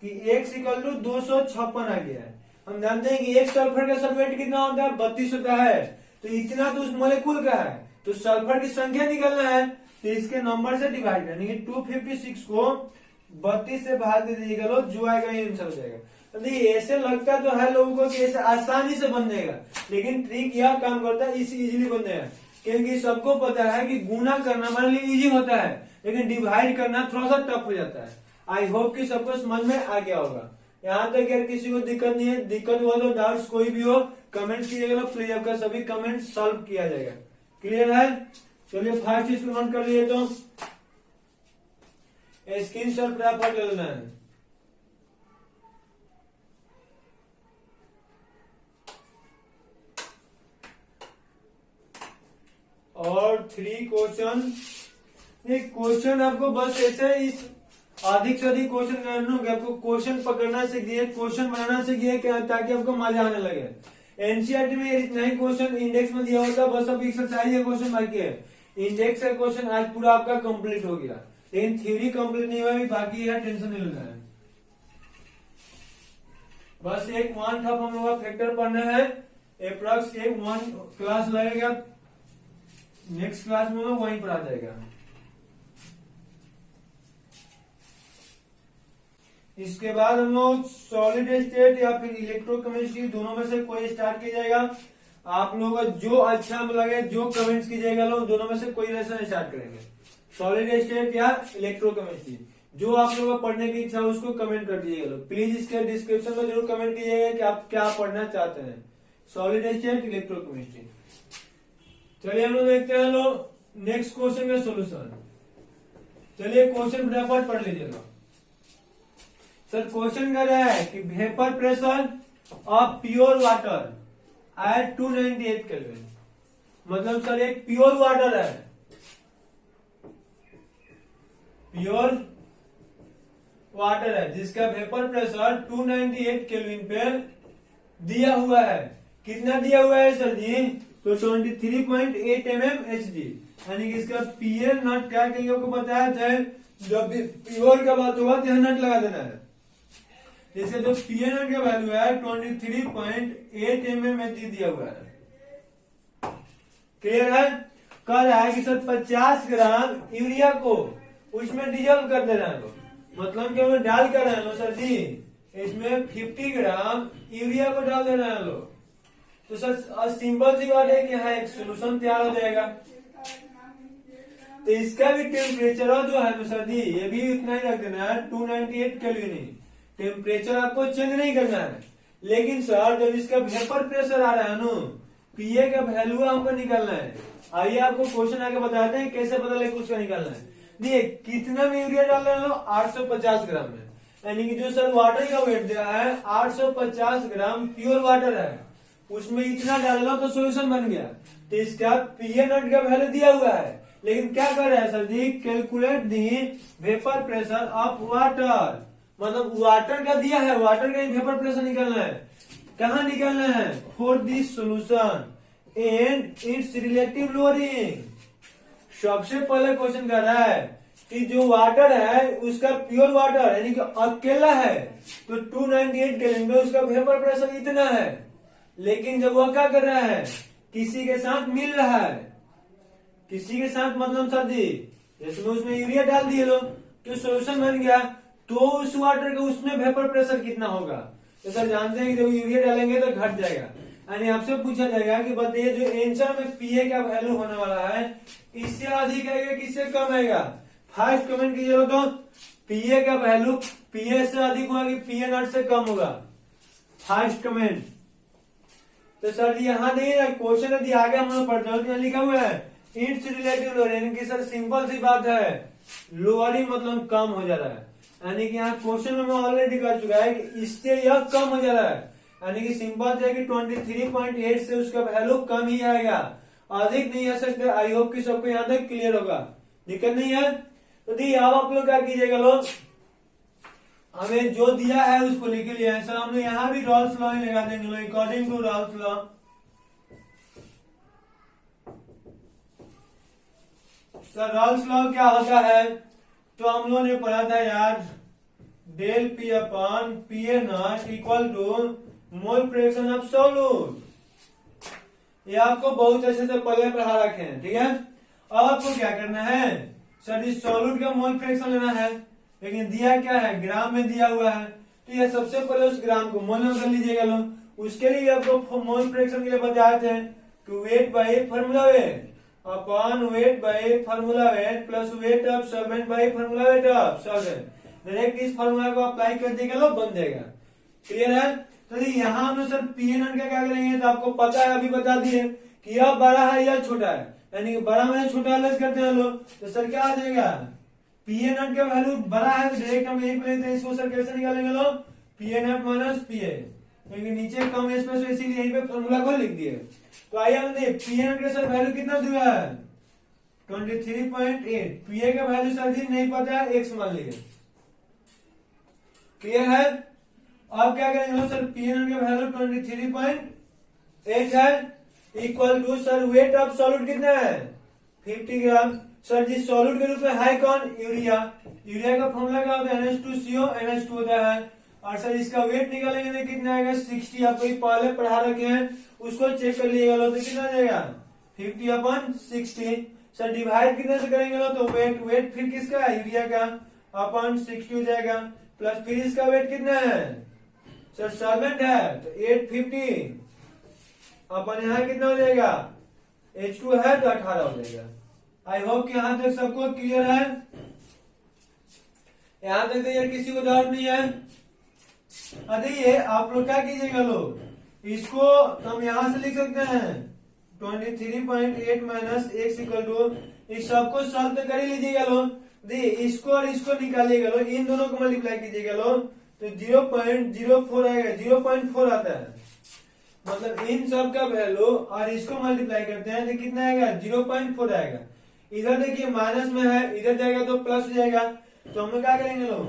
कि x इक्वल टू 256 आ गया है। हम जानते हैं कि एक सल्फर का सर वेट कितना होता है 32 होता है, तो इतना तो उस मोलेकुल का है, तो सल्फर की संख्या निकालना है तो इसके नंबर से डिवाइड करनी है। 256 को 32 से भाग दे दीजिएगा लोग, जो आएगा ये आंसर हो जाएगा। तो देखिए ऐसे लगता तो है लोगों को कि ऐसे आसानी से बन जाएगा, लेकिन ट्रिक यह काम करता है इसी इजीली बन जाएगा, क्योंकि सबको पता है कि गुना करना हमारे लिए इजी होता है, लेकिन डिवाइड करना थोड़ा सा टफ हो जाता है। आई होप कि सबको समझ में आ गया होगा। यहाँ तक यार किसी को दिक्कत नहीं है, दिक्कत हुआ तो डाउट्स कोई भी हो कमेंट कीजिएगा, प्लीज आपका सभी कमेंट सॉल्व किया जाएगा। क्लियर है? चलिए फर्स्ट चीज को नोट कर लिए, तो स्क्रीन शॉट प्राप्त कर लेना है। और 3 क्वेश्चन, क्वेश्चन आपको बस ऐसे इस अधिक से अधिक क्वेश्चन करना, आपको क्वेश्चन पकड़ना सीखिए, क्वेश्चन बनाना सीखिए, ताकि आपको मजा आने लगे। एनसीईआरटी में इतना ही क्वेश्चन इंडेक्स में दिया होता, बस अब एक्सरसाइज का क्वेश्चन बाकी है। इंडेक्स का क्वेश्चन आज पूरा आपका कंप्लीट हो गया, लेकिन थ्योरी कंप्लीट नहीं हुआ, बाकी है, टेंशन नहीं लेना है। बस एक 1 था हम लोग फैक्टर पढ़ना है, अप्रॉक्स एक 1 क्लास लगेगा, नेक्स्ट क्लास में वहीं पर आ जाएगा। इसके बाद हम लोग सॉलिड स्टेट या फिर इलेक्ट्रोकेमिस्ट्री दोनों में से कोई स्टार्ट किया जाएगा। आप लोगों को जो अच्छा लगे, जो कमेंट्स कीजिएगा लोग, दोनों में से कोई लेसन स्टार्ट करेंगे, सॉलिड स्टेट या इलेक्ट्रोकेमिस्ट्री। जो आप लोगों को पढ़ने की इच्छा है उसको कमेंट कर दीजिएगा लोग, प्लीज इसके डिस्क्रिप्शन में जरूर कमेंट कीजिएगा कि आप क्या पढ़ना चाहते हैं, सॉलिड स्टेट इलेक्ट्रोकेमिस्ट्री। चलिए हम लोग देखते हैं लोग नेक्स्ट क्वेश्चन का सोल्यूशन। चलिए क्वेश्चन फटाफट पढ़ लीजिएगा। सर क्वेश्चन कर रहा है कि vapour pressure of pure water at 298 kelvin, मतलब सर एक प्योर वाटर है, प्योर वाटर है जिसका वेपर प्रेशर 298 केल्विन पे दिया हुआ है। कितना दिया हुआ है सर जी? तो 23.8 mmHg, यानी कि इसका पीएल नॉट क्या कहेंगे आपको बताया था, जब प्योर का बात होगा तो यहाँ नॉट लगा देना है। जैसे जो पीएल नॉट का वैल्यू है 23.8 mmHg दिया हुआ है। क्लियर है? कह रहा है कि सर 50 ग्राम यूरिया को उसमें डिजोल्व कर दे रहे हैं लोग, मतलब कि हमें डाल कर रहे हैं सर जी, इसमें 50 ग्राम यूरिया को डाल दे रहे हैं लोग। तो सर सिंपल सी बात है कि यहाँ एक सोल्यूशन तैयार हो जाएगा। तो इसका भी टेम्परेचर जो है तो सर जी ये भी उतना ही रख देना है 298 केल्विन ही, टेम्परेचर आपको चेंज नहीं करना है। लेकिन सर जब इसका वेपर प्रेशर आ रहा है ना, पीए का वैल्यू हमको निकालना है। आइए आपको क्वेश्चन आगे बताते हैं कैसे पता लगे उसका निकालना है। देखिए कितना में यूरिया डाल रहे हैं 850 ग्राम में, यानी कि जो सर वाटर का वेट दिया है 850 ग्राम प्योर वाटर है, उसमें इतना डाल लो तो सोल्यूशन बन गया। तो इसका पीए नॉट का वैल्यू दिया हुआ है, लेकिन क्या कर रहा है sir ji, calculate the vapour pressure of water, मतलब वाटर का दिया है, वाटर का वेपर प्रेशर निकालना है। कहाँ निकालना है? For this solution and it's relative lowering. सबसे पहले क्वेश्चन कर रहा है कि जो वाटर है उसका प्योर वाटर यानी कि अकेला है तो 298 केल्विन में उसका वेपर प्रेशर इतना है, लेकिन जब वह क्या कर रहा है किसी के साथ मिल रहा है, किसी के साथ मतलब सर जी जैसे उसमें यूरिया डाल दिए लोग तो सोल्यूशन बन गया, तो उस वाटर का उसमें वेपर प्रेशर कितना होगा? तो सर जानते हैं कि जब यूरिया डालेंगे तो घट जाएगा, यानी आपसे पूछा जाएगा कि बताइए जो आंसर में पीए का वैल्यू होने वाला है इससे अधिक आएगा किससे कम आएगा? फर्स्ट कमेंट कीजिएगा तो पीए का वैल्यू पीए से अधिक होगा कि पीए नॉट से कम होगा? First comment. तो सर यहाँ नहीं क्वेश्चन यदि आगे हम लोग पढ़ते लिखा हुआ है इट्स रिलेटिव लोअर, यानी कि सर सिंपल सी बात है लोअरिंग मतलब कम हो जा रहा है, यानी कि यहाँ क्वेश्चन में ऑलरेडी कर चुका है कि इससे यह कम हो जा रहा है, यानी कि सिंपल है कि 23.8 से उसका वैल्यू कम ही आएगा, अधिक नहीं आ सकते। आई होप कि सबको यहाँ तक क्लियर होगा, दिक्कत नहीं है। तो दी अब आप लोग क्या कीजिएगा लोग, हमें जो दिया है उसको लिख लिया है। सर हम लोग यहाँ भी रॉल्स लॉ ही लगा देंगे लोग, according to Raoult's law. Sir Raoult's law क्या होता है तो हम लोगों ने पढ़ा था यार, del P upon P A naught equal to mole fraction of solute. ये आपको बहुत अच्छे से पहले पढ़ा रखे हैं, ठीक है। अब आपको क्या करना है सर, इस सॉल्यूट का मोल फ्रैक्शन लेना है, लेकिन दिया क्या है ग्राम में दिया हुआ है, तो ये सबसे पहले उस ग्राम को मोल में कर लीजिएगा लोग। उसके लिए आपको मोल फ्रैक्शन के लिए बताए थे कि weight by formula weight upon weight by formula weight plus wait of solvent by formula weight of solvent. Direct इस फॉर्मूला को अप्लाई कर देगा लोग, बन जाएगा। क्लियर है। तो यहाँ हम सर पी एन का क्या करेंगे, तो आपको पता है अभी बता दिए कि यह बड़ा है या छोटा है, यानी बड़ा में छोटा अलग करते हैं लोग, तो सर क्या आ जाएगा पी ए नॉट का वैल्यू बड़ा है तो डायरेक्ट हम यही लेते हैं, इसको सर कैसे निकालेंगे लोग, P A not minus P A, क्योंकि नीचे कम स्पेस है इसीलिए यहीं पे फॉर्मूला को लिख दिए। तो आइए हम देखिए पी ए नॉट का सर वैल्यू कितना दिया है 23.8, पी ए का वैल्यू सर जी नहीं पता है, एक्स मान लीजिए। क्लियर है। अब क्या करेंगे सर, पी ए नॉट का वैल्यू 23.8 है equal to sir weight of solute कितना है 50 ग्राम। सर जी सॉल्यूट के रूप में है कौन, यूरिया। यूरिया का फॉर्मूला क्या होता है NH2CO NH2 होता है, और सर इसका वेट निकालेंगे तो कितना आएगा 60, आपको पहले पढ़ा रखे हैं उसको चेक कर लीजिएगा तो कितना आ जाएगा 50/60। सर डिवाइड कितने से करेंगे तो वेट फिर किसका है यूरिया का अपॉन 60 हो जाएगा, प्लस फिर इसका वेट कितना है सर सॉल्वेंट है तो 850 अपन यहाँ कितना हो जाएगा H2 है तो 18 हो जाएगा। आई होप कि यहाँ तक सबको क्लियर है, यहाँ तक तो यार किसी को डाउट नहीं है। देखिए आप लोग क्या कीजिएगा लोग, इसको हम यहाँ से लिख सकते हैं 23.8 माइनस एक्स इक्वल टू, इस सबको सॉल्व तो कर ही लीजिएगा लोग। देखिए इसको और इसको निकालिएगा लोग, इन दोनों को मल्टीप्लाई कीजिएगा लोग तो 0.04 आएगा, 0.4 आता है, मतलब इन सब का वैल्यू और इसको मल्टीप्लाई करते हैं तो कितना आएगा 0.4 आएगा। इधर देखिए माइनस में है, इधर जाएगा तो प्लस हो जाएगा, तो हम लोग क्या करेंगे लोग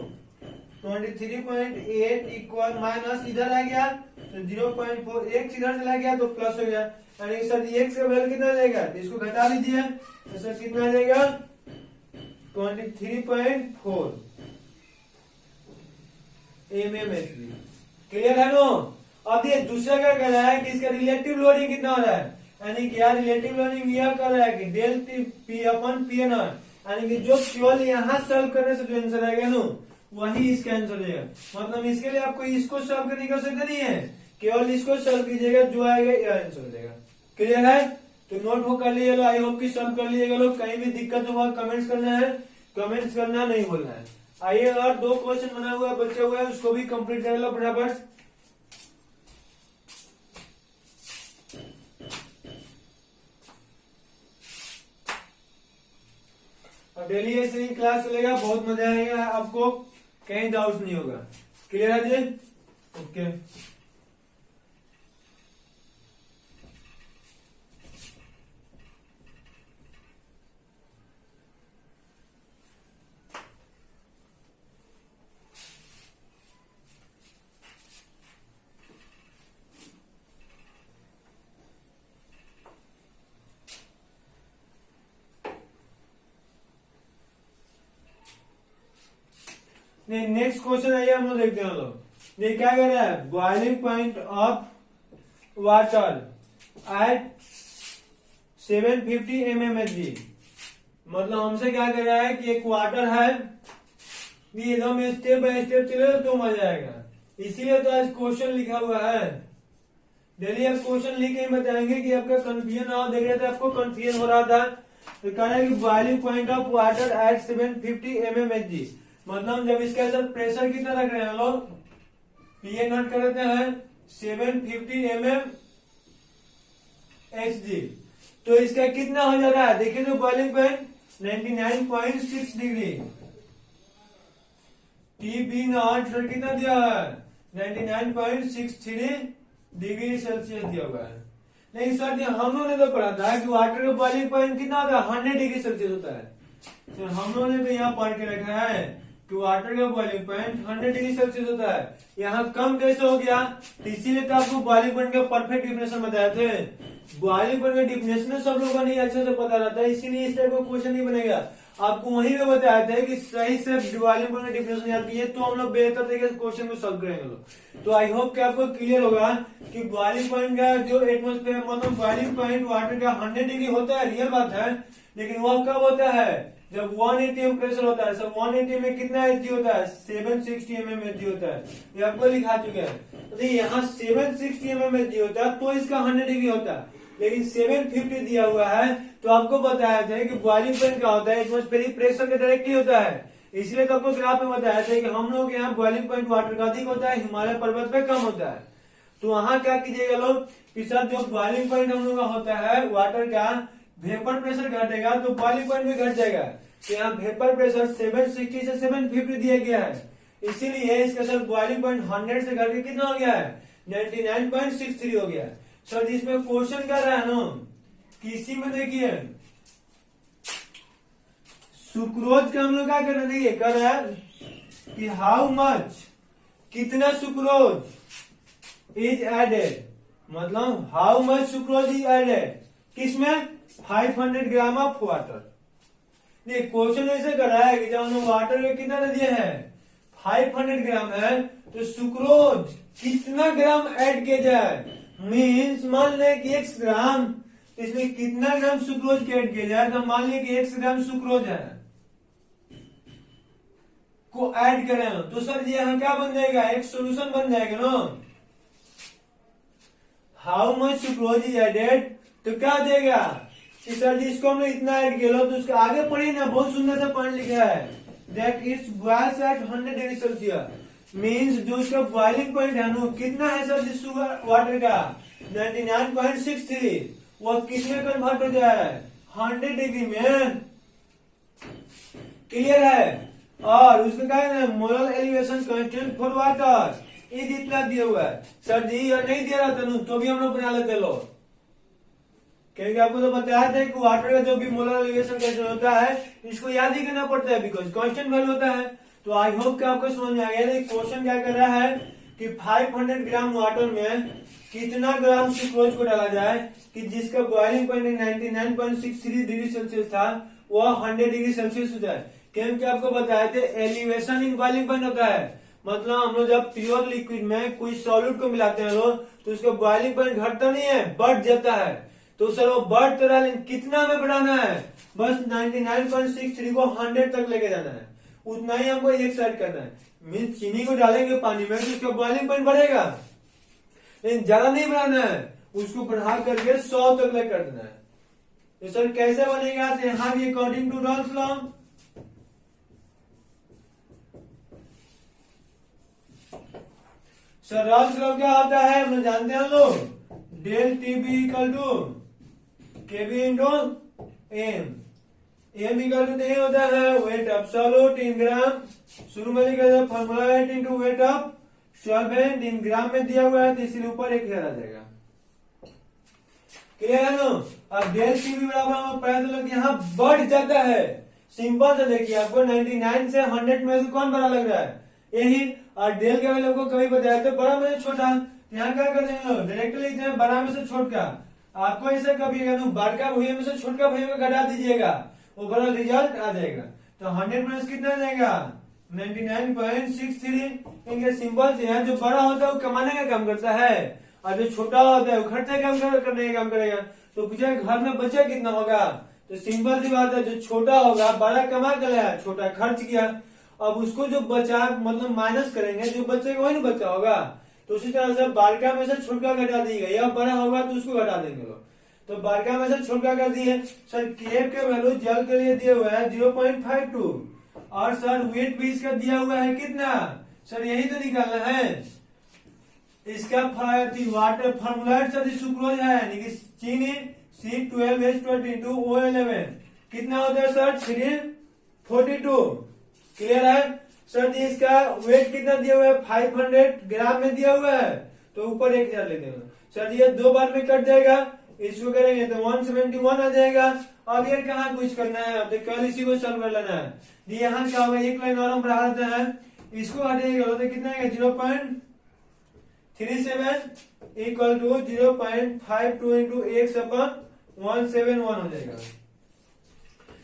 23.8 इक्वल माइनस इधर आ गया तो 0.4, एक्स इधर चला गया तो प्लस हो गया, यानी सर एक्स का वैल्यू कितना आ जाएगा, इसको घटा लीजिए तो सर कितना आ जाएगा 23.4 mmHg। क्लियर है नो। अब ये दूसरा क्या कर रहा है कि इसका रिलेटिव लोडिंग कितना हो रहा है, यानी कि यार रिलेटिव लोडिंग यह कर रहा है कि डेल पी अपन पी एन, यानी कि जो केवल यहाँ सॉल्व करने से जो आंसर आएगा नो वही इसका आंसर हो जाएगा। मतलब इसके लिए आपको इसको सॉल्व करने की आवश्यकता नहीं है, केवल इसको सॉल्व कीजिएगा जो आएगा यह आंसर हो जाएगा। क्लियर है। तो नोट हो कर लीजिएगा, आई होप कि सॉल्व कर लीजिएगा लोग। कहीं भी दिक्कत होगा कमेंट्स करना है, कमेंट्स करना नहीं बोलना है। आइए और 2 क्वेश्चन बना हुआ बचे हुए हैं उसको भी कंप्लीट कर लो फटाफट। अब डेली ऐसे ही क्लास चलेगा, बहुत मजा आएगा आपको, कहीं डाउट नहीं होगा। क्लियर है जी, ओके। नेक्स्ट क्वेश्चन आइए हम लोग देखते हैं लोग। ये क्या कह रहा है, boiling point of water at 750 mmHg मतलब हमसे क्या कर रहा है कि एक वाटर है, ये एकदम स्टेप बाय स्टेप चले तो मजा आएगा, इसीलिए तो आज क्वेश्चन लिखा हुआ है। डेली आप क्वेश्चन लिख के बताएंगे कि आपका कंफ्यूजन ना हो। देख रहे थे आपको कंफ्यूजन हो रहा था, तो कह रहा है कि boiling point of water at 750 mmHg, मतलब जब इसके अंदर प्रेशर कितना रख रहे हैं लोग, ये नोट कर देते हैं 750 mmHg, तो इसका कितना हो जा रहा है, देखिए तो boiling point 99.6 degree, TB not कितना दिया है 99.63 डिग्री सेल्सियस दिया हुआ है। नहीं सर जी, हम लोगों ने तो पढ़ा था कि वाटर का बॉइलिंग पॉइंट कितना होता है 100 डिग्री सेल्सियस होता है। तो हम लोगों ने तो यहाँ पढ़ के रखा है कि वाटर का बॉइलिंग पॉइंट 100 डिग्री सेल्सियस होता है। यहाँ कम कैसे हो गया, तो इसीलिए तो आपको बॉइलिंग पॉइंट का परफेक्ट डिफिनेशन बताए थे। बॉइलिंग पॉइंट का डिफिनेशन सब लोगों को नहीं अच्छे से पता रहता है, इसीलिए इस टाइप का क्वेश्चन नहीं बनेगा। आपको वहीं पे बताया था कि सही से बॉइलिंग पॉइंट का डिफिनेशन आती है तो हम लोग बेहतर तरीके से क्वेश्चन को सॉल्व करेंगे लोग। तो आई होप कि आपको क्लियर होगा कि बॉइलिंग पॉइंट का जो एटमोस्फेयर मतलब बॉइलिंग पॉइंट वाटर का 100 डिग्री होता है, रियल बात है, लेकिन वह कब होता है जब 180 में प्रेशर होता है। सर 180 में कितना एच होता है 760 mmHg होता है, ये आपको लिखा चुके हैं। तो यहाँ 760 mmHg होता है तो इसका 100 डिग्री होता है, लेकिन 750 दिया हुआ है तो आपको बताया था कि बॉइलिंग पॉइंट क्या होता है एटमॉस्फेरिक प्रेशर के डायरेक्टली होता है। इसलिए तो आपको ग्राफ में बताया था कि हम लोग यहाँ बॉइलिंग पॉइंट वाटर का अधिक होता है, हिमालय पर्वत पे कम होता है। तो वहां क्या कीजिएगा लोग कि सर जो बॉइलिंग पॉइंट हम लोग का होता है वाटर का, वेपर प्रेशर घटेगा तो बॉइलिंग पॉइंट भी घट जाएगा। तो यहाँ वेपर प्रेशर 760 से 750 दिया गया है, इसीलिए इसका सर बॉइलिंग पॉइंट 100 से घट के कितना हो गया है 99.63 हो गया है। सर इसमें क्वेश्चन क्या रहा है ना कि इसी में देखिए सुक्रोज का हम लोग क्या करना, देखिए कर रहा है कि हाउ मच कितना सुक्रोज इज एडेड, मतलब how much sucrose is added किसमें 500 ग्राम ऑफ वाटर। ये क्वेश्चन ऐसे कर रहा है कि जब हम लोग वाटर में कितना दिए हैं 500 ग्राम है तो सुक्रोज कितना ग्राम ऐड किया जाए, मीन्स मान ले कि 1 ग्राम, इसमें कितना ग्राम सुक्रोज ऐड किया जाए। तो मान लिया कि 1 ग्राम सुक्रोज है को ऐड करें तो सर ये यहाँ क्या बन जाएगा, एक सॉल्यूशन बन जाएगा ना। How much sucrose is added तो क्या देगा कि सर जी इसको हमने इतना ऐड किया तो उसके आगे पढ़िए ना, बहुत सुंदर सा पॉइंट लिखा है that it's boils at 100 degree Celsius, means जो इसका बॉइलिंग पॉइंट है ना कितना है सर जी वाटर का 99.63, वो कितने कन्वर्ट हो जाए 100 डिग्री में। क्लियर है। और उसका क्या है moral elevation constant for water ये जितना दिया हुआ है। सर जी और नहीं दे रहा था तो भी हम लोग बना लेते लो, क्योंकि आपको तो बताया था कि वाटर का जो भी मोलर एलिवेशन कांस्टेंट होता है इसको याद ही करना पड़ता है बिकॉज कांस्टेंट वैल्यू होता है। तो आई होप कि आपको समझ में आ गया। क्वेश्चन क्या कर रहा है कि 500 ग्राम वाटर में कितना ग्राम सुक्रोज को डाला जाए कि जिसका बॉइलिंग पॉइंट 99.63 डिग्री सेल्सियस था वह 100 डिग्री सेल्सियस हो जाए। क्योंकि आपको बताए थे एलिवेशन इन बॉइलिंग पॉइंट होता है, मतलब हम लोग जब प्योर लिक्विड में कोई सॉलिड को मिलाते हैं लोग तो उसका बॉइलिंग पॉइंट घटता नहीं है, बढ़ जाता है। तो सर वो बढ़ तो रहा कितना हमें बढ़ाना है, बस 99.63 को 100 तक लेके जाना है, उतना ही हमको एक साइड करना है। मीन्स चीनी को डालेंगे पानी में तो उसका बॉइलिंग पॉइंट बढ़ेगा, लेकिन ज्यादा नहीं बढ़ाना है, उसको बढ़ा करके 100 तक ले कर देना है। तो सर कैसे बनेगा, तो यहाँ भी according to Raoult's law sir Raoult's law क्या होता है हम लोग जानते हैं लोग, del T B equal to K B into M, M equal to नहीं होता है weight of solute in gram, शुरू में लिखा था formula 8 into weight of solvent in gram में दिया हुआ है तो इसलिए ऊपर 1000 आ जाएगा। क्लियर है ना। अब डेल टी बी बराबर हम पता चला कि यहाँ बढ़ जाता है, सिंपल से देखिए आपको 99 से 100 में से कौन बड़ा लग रहा है यही, और डेल के वैल्यू को कभी बताया तो बड़ा में से छोटा, यहाँ क्या करते हैं लोग डायरेक्टली लिखते हैं बड़ा में से छोटा। आपको ऐसा कभी बड़का भैया में से छोटका भैया को घटा दीजिएगा वो बड़ा रिजल्ट आ जाएगा। तो 100 में कितना आ जाएगा 99.63। इनके सिंपल से है, जो बड़ा होता है वो कमाने का काम करता है और जो छोटा होता है वो खर्चे काम करने का काम करेगा। तो पूछे घर में बचा कितना होगा, तो सिंपल सी बात है, जो छोटा होगा बड़ा कमा कर लाया, छोटा खर्च किया, अब उसको जो बचा मतलब माइनस करेंगे, जो बचेगा वही नहीं बचा होगा। तो उसी तरह से बारका में से छोटा घटा दीजिएगा, यह बड़ा होगा तो उसको घटा देंगे लोग। तो बारका में से छोटा कर दिए सर। केएफ के वैल्यू जल के लिए दिए हुए है 0.52 और सर वेट भी इसका दिया हुआ है कितना सर, यही तो निकालना है। इसका वाटर फॉर्मूला सर सुक्रोज है, यानी कि चीनी C12H12 कितना होता है सर 342। क्लियर है सर जी। इसका वेट कितना दिया हुआ है 500 ग्राम में दिया हुआ है, तो ऊपर 1000 ले देंगे सर जी। ये 2 बार में कट जाएगा, इसको करेंगे तो 171 आ जाएगा। अब ये कहाँ कुछ करना है, अब कल इसी को सॉल्व कर लेना है। यहाँ क्या होगा, एक लाइन और हम बढ़ा देते हैं, इसको हटेगा तो कितना है 0.37 इक्वल टू 0.52 इंटू x/171 हो जाएगा।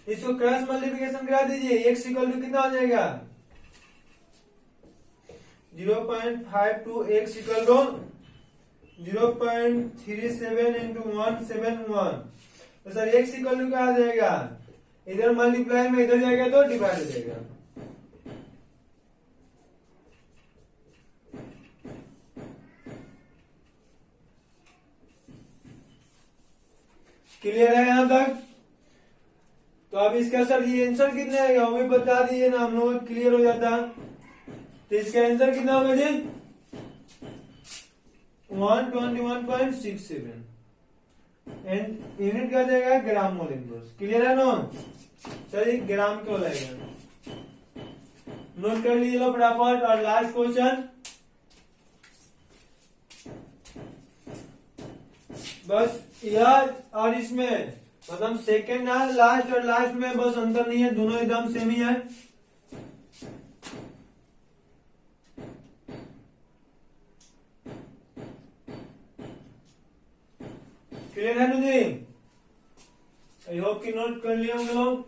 इसको क्रॉस मल्टीप्लिकेशन करा दीजिए, x इक्वल टू कितना हो जाएगा 0.52 x इक्वल टू 0.37 इंटू 171। तो सर x इक्वल टू क्या आ जाएगा, इधर मल्टीप्लाई में इधर जाएगा तो डिवाइड हो जाएगा। क्लियर है यहां तक। तो अब इसका सर ये आंसर कितना आएगा वो भी बता दीजिए ना, हम लोग क्लियर हो जाता। तो इसका आंसर कितना होगा जी 121.67 एंड यूनिट क्या जाएगा ग्राम मोल इनवर्स। क्लियर है नो, चलिए ग्राम क्यों लगेगा, नोट कर लीजिए लो फटाफट। और लास्ट क्वेश्चन, बस यह और इसमें मतलब सेकेंड है लास्ट, और लास्ट में बस अंतर नहीं है, दोनों एकदम सेम ही है। क्लियर है ना जी, आई होप कि नोट कर लिए होंगे लोग।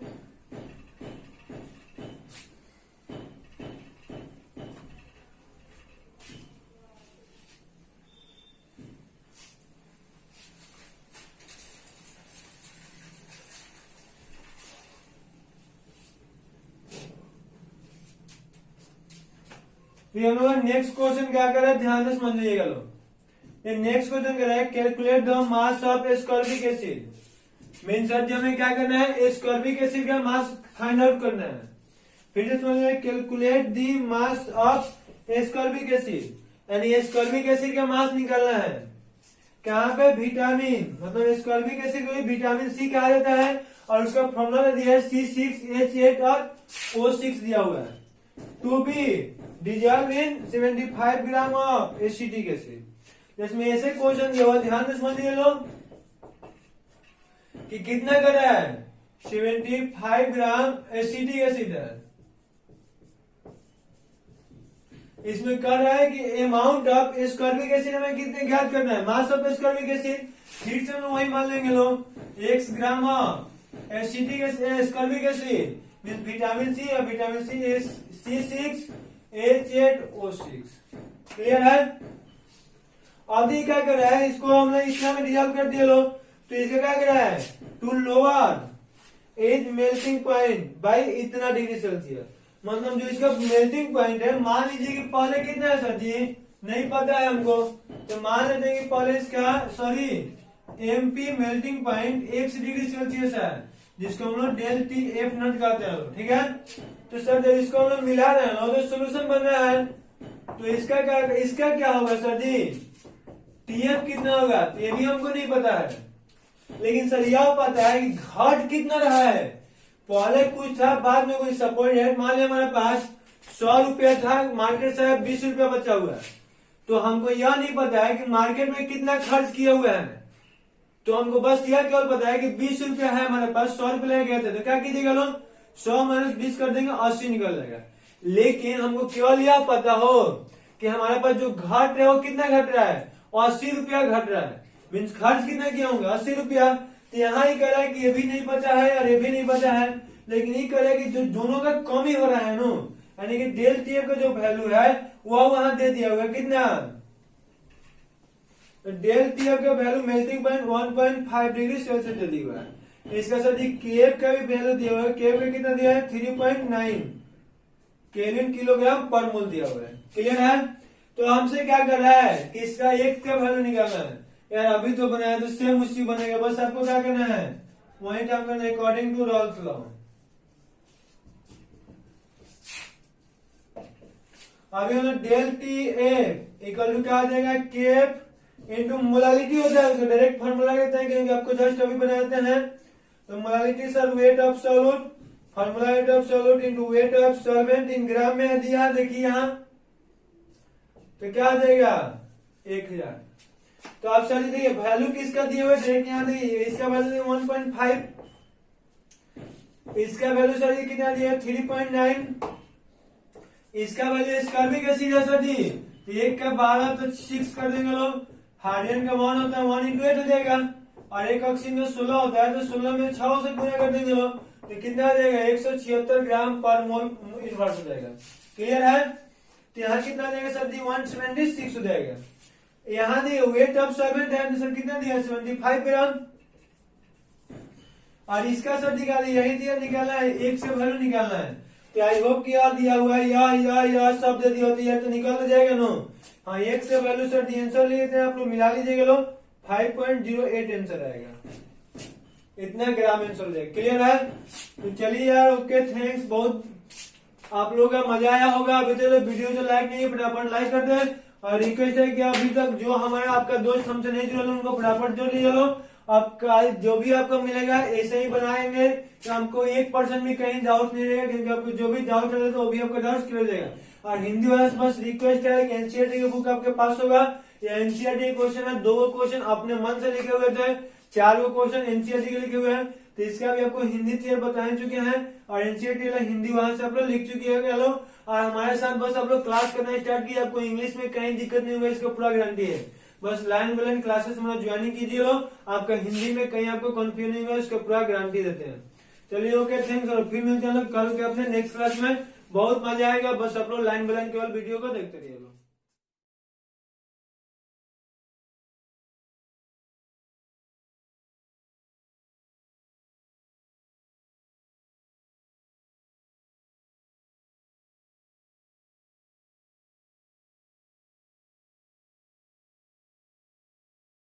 फिर हम लोग नेक्स्ट क्वेश्चन क्या कर रहे हैं, ध्यान से समझ लीजिएगा लोग। ये नेक्स्ट क्वेश्चन कर रहा है calculate the mass of ascorbic acid. Mean sir हमें क्या करना है, एस्कॉर्बिक एसिड का मास फाइंड आउट करना है। फिर से समझिए calculate the mass of ascorbic acid, यानी एस्कॉर्बिक एसिड का मास निकालना है। कहाँ पे, विटामिन, मतलब एस्कॉर्बिक एसिड को विटामिन सी कहा जाता है, और उसका फॉर्मूला दिया है C6H8 और O6 दिया हुआ है। To be dissolve in 75 gram of acetic acid. इसमें ऐसे क्वेश्चन दिया हुआ, ध्यान से समझिए लोग कि कितना कर रहा है 75 ग्राम एसिटिक एसिड है। इसमें कर रहा है कि अमाउंट ऑफ एस्कॉर्बिक एसिड हमें कितने ज्ञात करना है, मास ऑफ एस्कॉर्बिक एसिड। फिर से हम वही मान लेंगे लोग x gram of acetic ascorbic acid with vitamin C, और vitamin C is C6H8O6। Clear है। अब ये क्या कर रहा है, इसको हमने इसमें में डिजॉल्व कर दिया लोग, तो इसका क्या कर रहा है to lower as melting point by इतना डिग्री सेल्सियस। मतलब जो इसका मेल्टिंग पॉइंट है, मान लीजिए कि पहले कितना है सर जी नहीं पता है हमको, तो मान लेते हैं कि पहले इसका MP melting point 1 degree Celsius है, जिसको हम लोग डेल टी एफ नॉट कहते हैं, ठीक है। तो सर जब इसको हम लोग मिला रहे हैं तो सोल्यूशन बन रहा है, तो इसका क्या होगा सर जी TF कितना होगा, तो ये भी हमको नहीं पता है। लेकिन सर यह पता है कि घट कितना रहा है, पहले कुछ था बाद में कोई सपोर्ट है। मान लिया हमारे पास 100 रुपया था, मार्केट से 20 रुपया बचा हुआ है, तो हमको यह नहीं पता है कि मार्केट में कितना खर्च किया हुआ है। तो हमको बस यह केवल पता है कि 20 रुपया है हमारे पास, 100 रुपया लेके गए थे, तो क्या कीजिएगा लोग 100 माइनस 20 कर देंगे, 80 निकल जाएगा। लेकिन हमको केवल यह पता हो कि हमारे पास जो घट है वो कितना घट रहा है, 80 रुपया घट रहा है। मीन्स खर्च कितना किया होगा 80 रुपया। तो यहाँ ही कह रहा है कि ये भी नहीं पता है और ये भी नहीं पता है, लेकिन ये कह रहा है कि जो दोनों का कम ही हो रहा है नो, यानी कि डेल टीएफ का जो वैल्यू है वो वहां दे दिया होगा कितना, डेल टीएफ का value melting point 1.5 degree Celsius दे दिया हुआ है। इसका सर जी केव का भी वैल्यू दिया हुआ है, केव का कितना दिया है 3.9 केल्विन किलोग्राम पर मोल दिया हुआ है। क्लियर है? तो हमसे क्या कर रहा है कि इसका एक का वैल्यू निकालना है। यार अभी तो बनाया तो सेम उसी बनेगा, बस आपको क्या करना है वही काम करना है अकॉर्डिंग टू रॉल्स लॉ। अभी हम del T A equal to क्या आ जाएगा केप इंटू मोलालिटी हो जाएगा, डायरेक्ट फॉर्मूला लेते हैं क्योंकि आपको जस्ट अभी बनाते हैं। तो molality sir weight of solute, formula weight of solute into weight of solvent in gram में दिया, देखिए यहाँ तो क्या आ जाएगा 1000। तो आप सर देखिए वैल्यू किसका दिए हुए डायरेक्ट यहाँ देखिए, इसका वैल्यू 1.5, इसका वैल्यू सर जी कितना दिया 3.9, इसका वैल्यू स्क्वायर भी कैसी है सर जी, तो 1 का 12 तो 6 कर देंगे लोग, हार्डियन का 1 होता है 1 इंटू 8 हो जाएगा, और एक ऑक्सीजन का 16 होता है तो 16 में 6 से गुना कर देंगे लोग, तो कितना आ जाएगा 176 ग्राम पर मोल इन्वर्स हो जाएगा। क्लियर है? तो यहाँ कितना आ जाएगा सर जी 176 हो जाएगा। यहाँ दिए वेट ऑफ सॉल्वेंट है सर कितना दिया 75 ग्राम, और इसका सर जी का यही दिया निकालना है, एक से वैल्यू निकालना है। तो आई होप कि यार दिया हुआ है या शब्द दिया होती है तो निकल जाएगा नो। हाँ एक से वैल्यू सर जी आंसर लेते हैं आप लोग मिला लीजिएगा लोग 5.08 आंसर आएगा, इतना ग्राम आंसर हो जाएगा। क्लियर है? तो चलिए यार ओके थैंक्स, बहुत आप लोगों का मजा आया होगा। अभी तक तो वीडियो जो लाइक नहीं है फटाफट लाइक कर दें, और रिक्वेस्ट है कि अभी तक जो हमारा आपका दोस्त हमसे नहीं जुड़े उनको फटाफट जोड़ लीजिए लोग। आपका जो भी आपको मिलेगा ऐसे ही बनाएंगे तो हमको 1% भी कहीं डाउट नहीं रहेगा, क्योंकि आपको जो भी डाउट रहेगा तो वो भी आपका डाउट क्लियर हो जाएगा। और हिंदी वाला से बस रिक्वेस्ट है कि एनसीईआरटी की बुक आपके पास होगा, या एनसीईआरटी क्वेश्चन है 2 क्वेश्चन अपने मन से लिखे हुए थे, 4 क्वेश्चन एनसीईआरटी के लिखे हुए हैं, तो इसका भी आपको हिंदी क्लियर बता चुके हैं, और एनसीईआरटी वाला हिंदी वहां से आप लोग लिख चुके हैं लोग, और हमारे साथ बस आप लोग क्लास करना स्टार्ट किया, आपको इंग्लिश में कहीं दिक्कत नहीं होगा, इसका पूरा गारंटी है। बस लाइन बाय लाइन क्लासेस में ज्वाइनिंग कीजिए लोग, आपका हिंदी में कहीं आपको कंफ्यूजन नहीं होगा, इसका पूरा गारंटी देते हैं। चलिए ओके थैंक्स, और फिर मिलते हैं लोग कल के अपने नेक्स्ट क्लास में, बहुत मजा आएगा। बस आप लोग लाइन बाय लाइन केवल वीडियो को देखते रहिए लोग।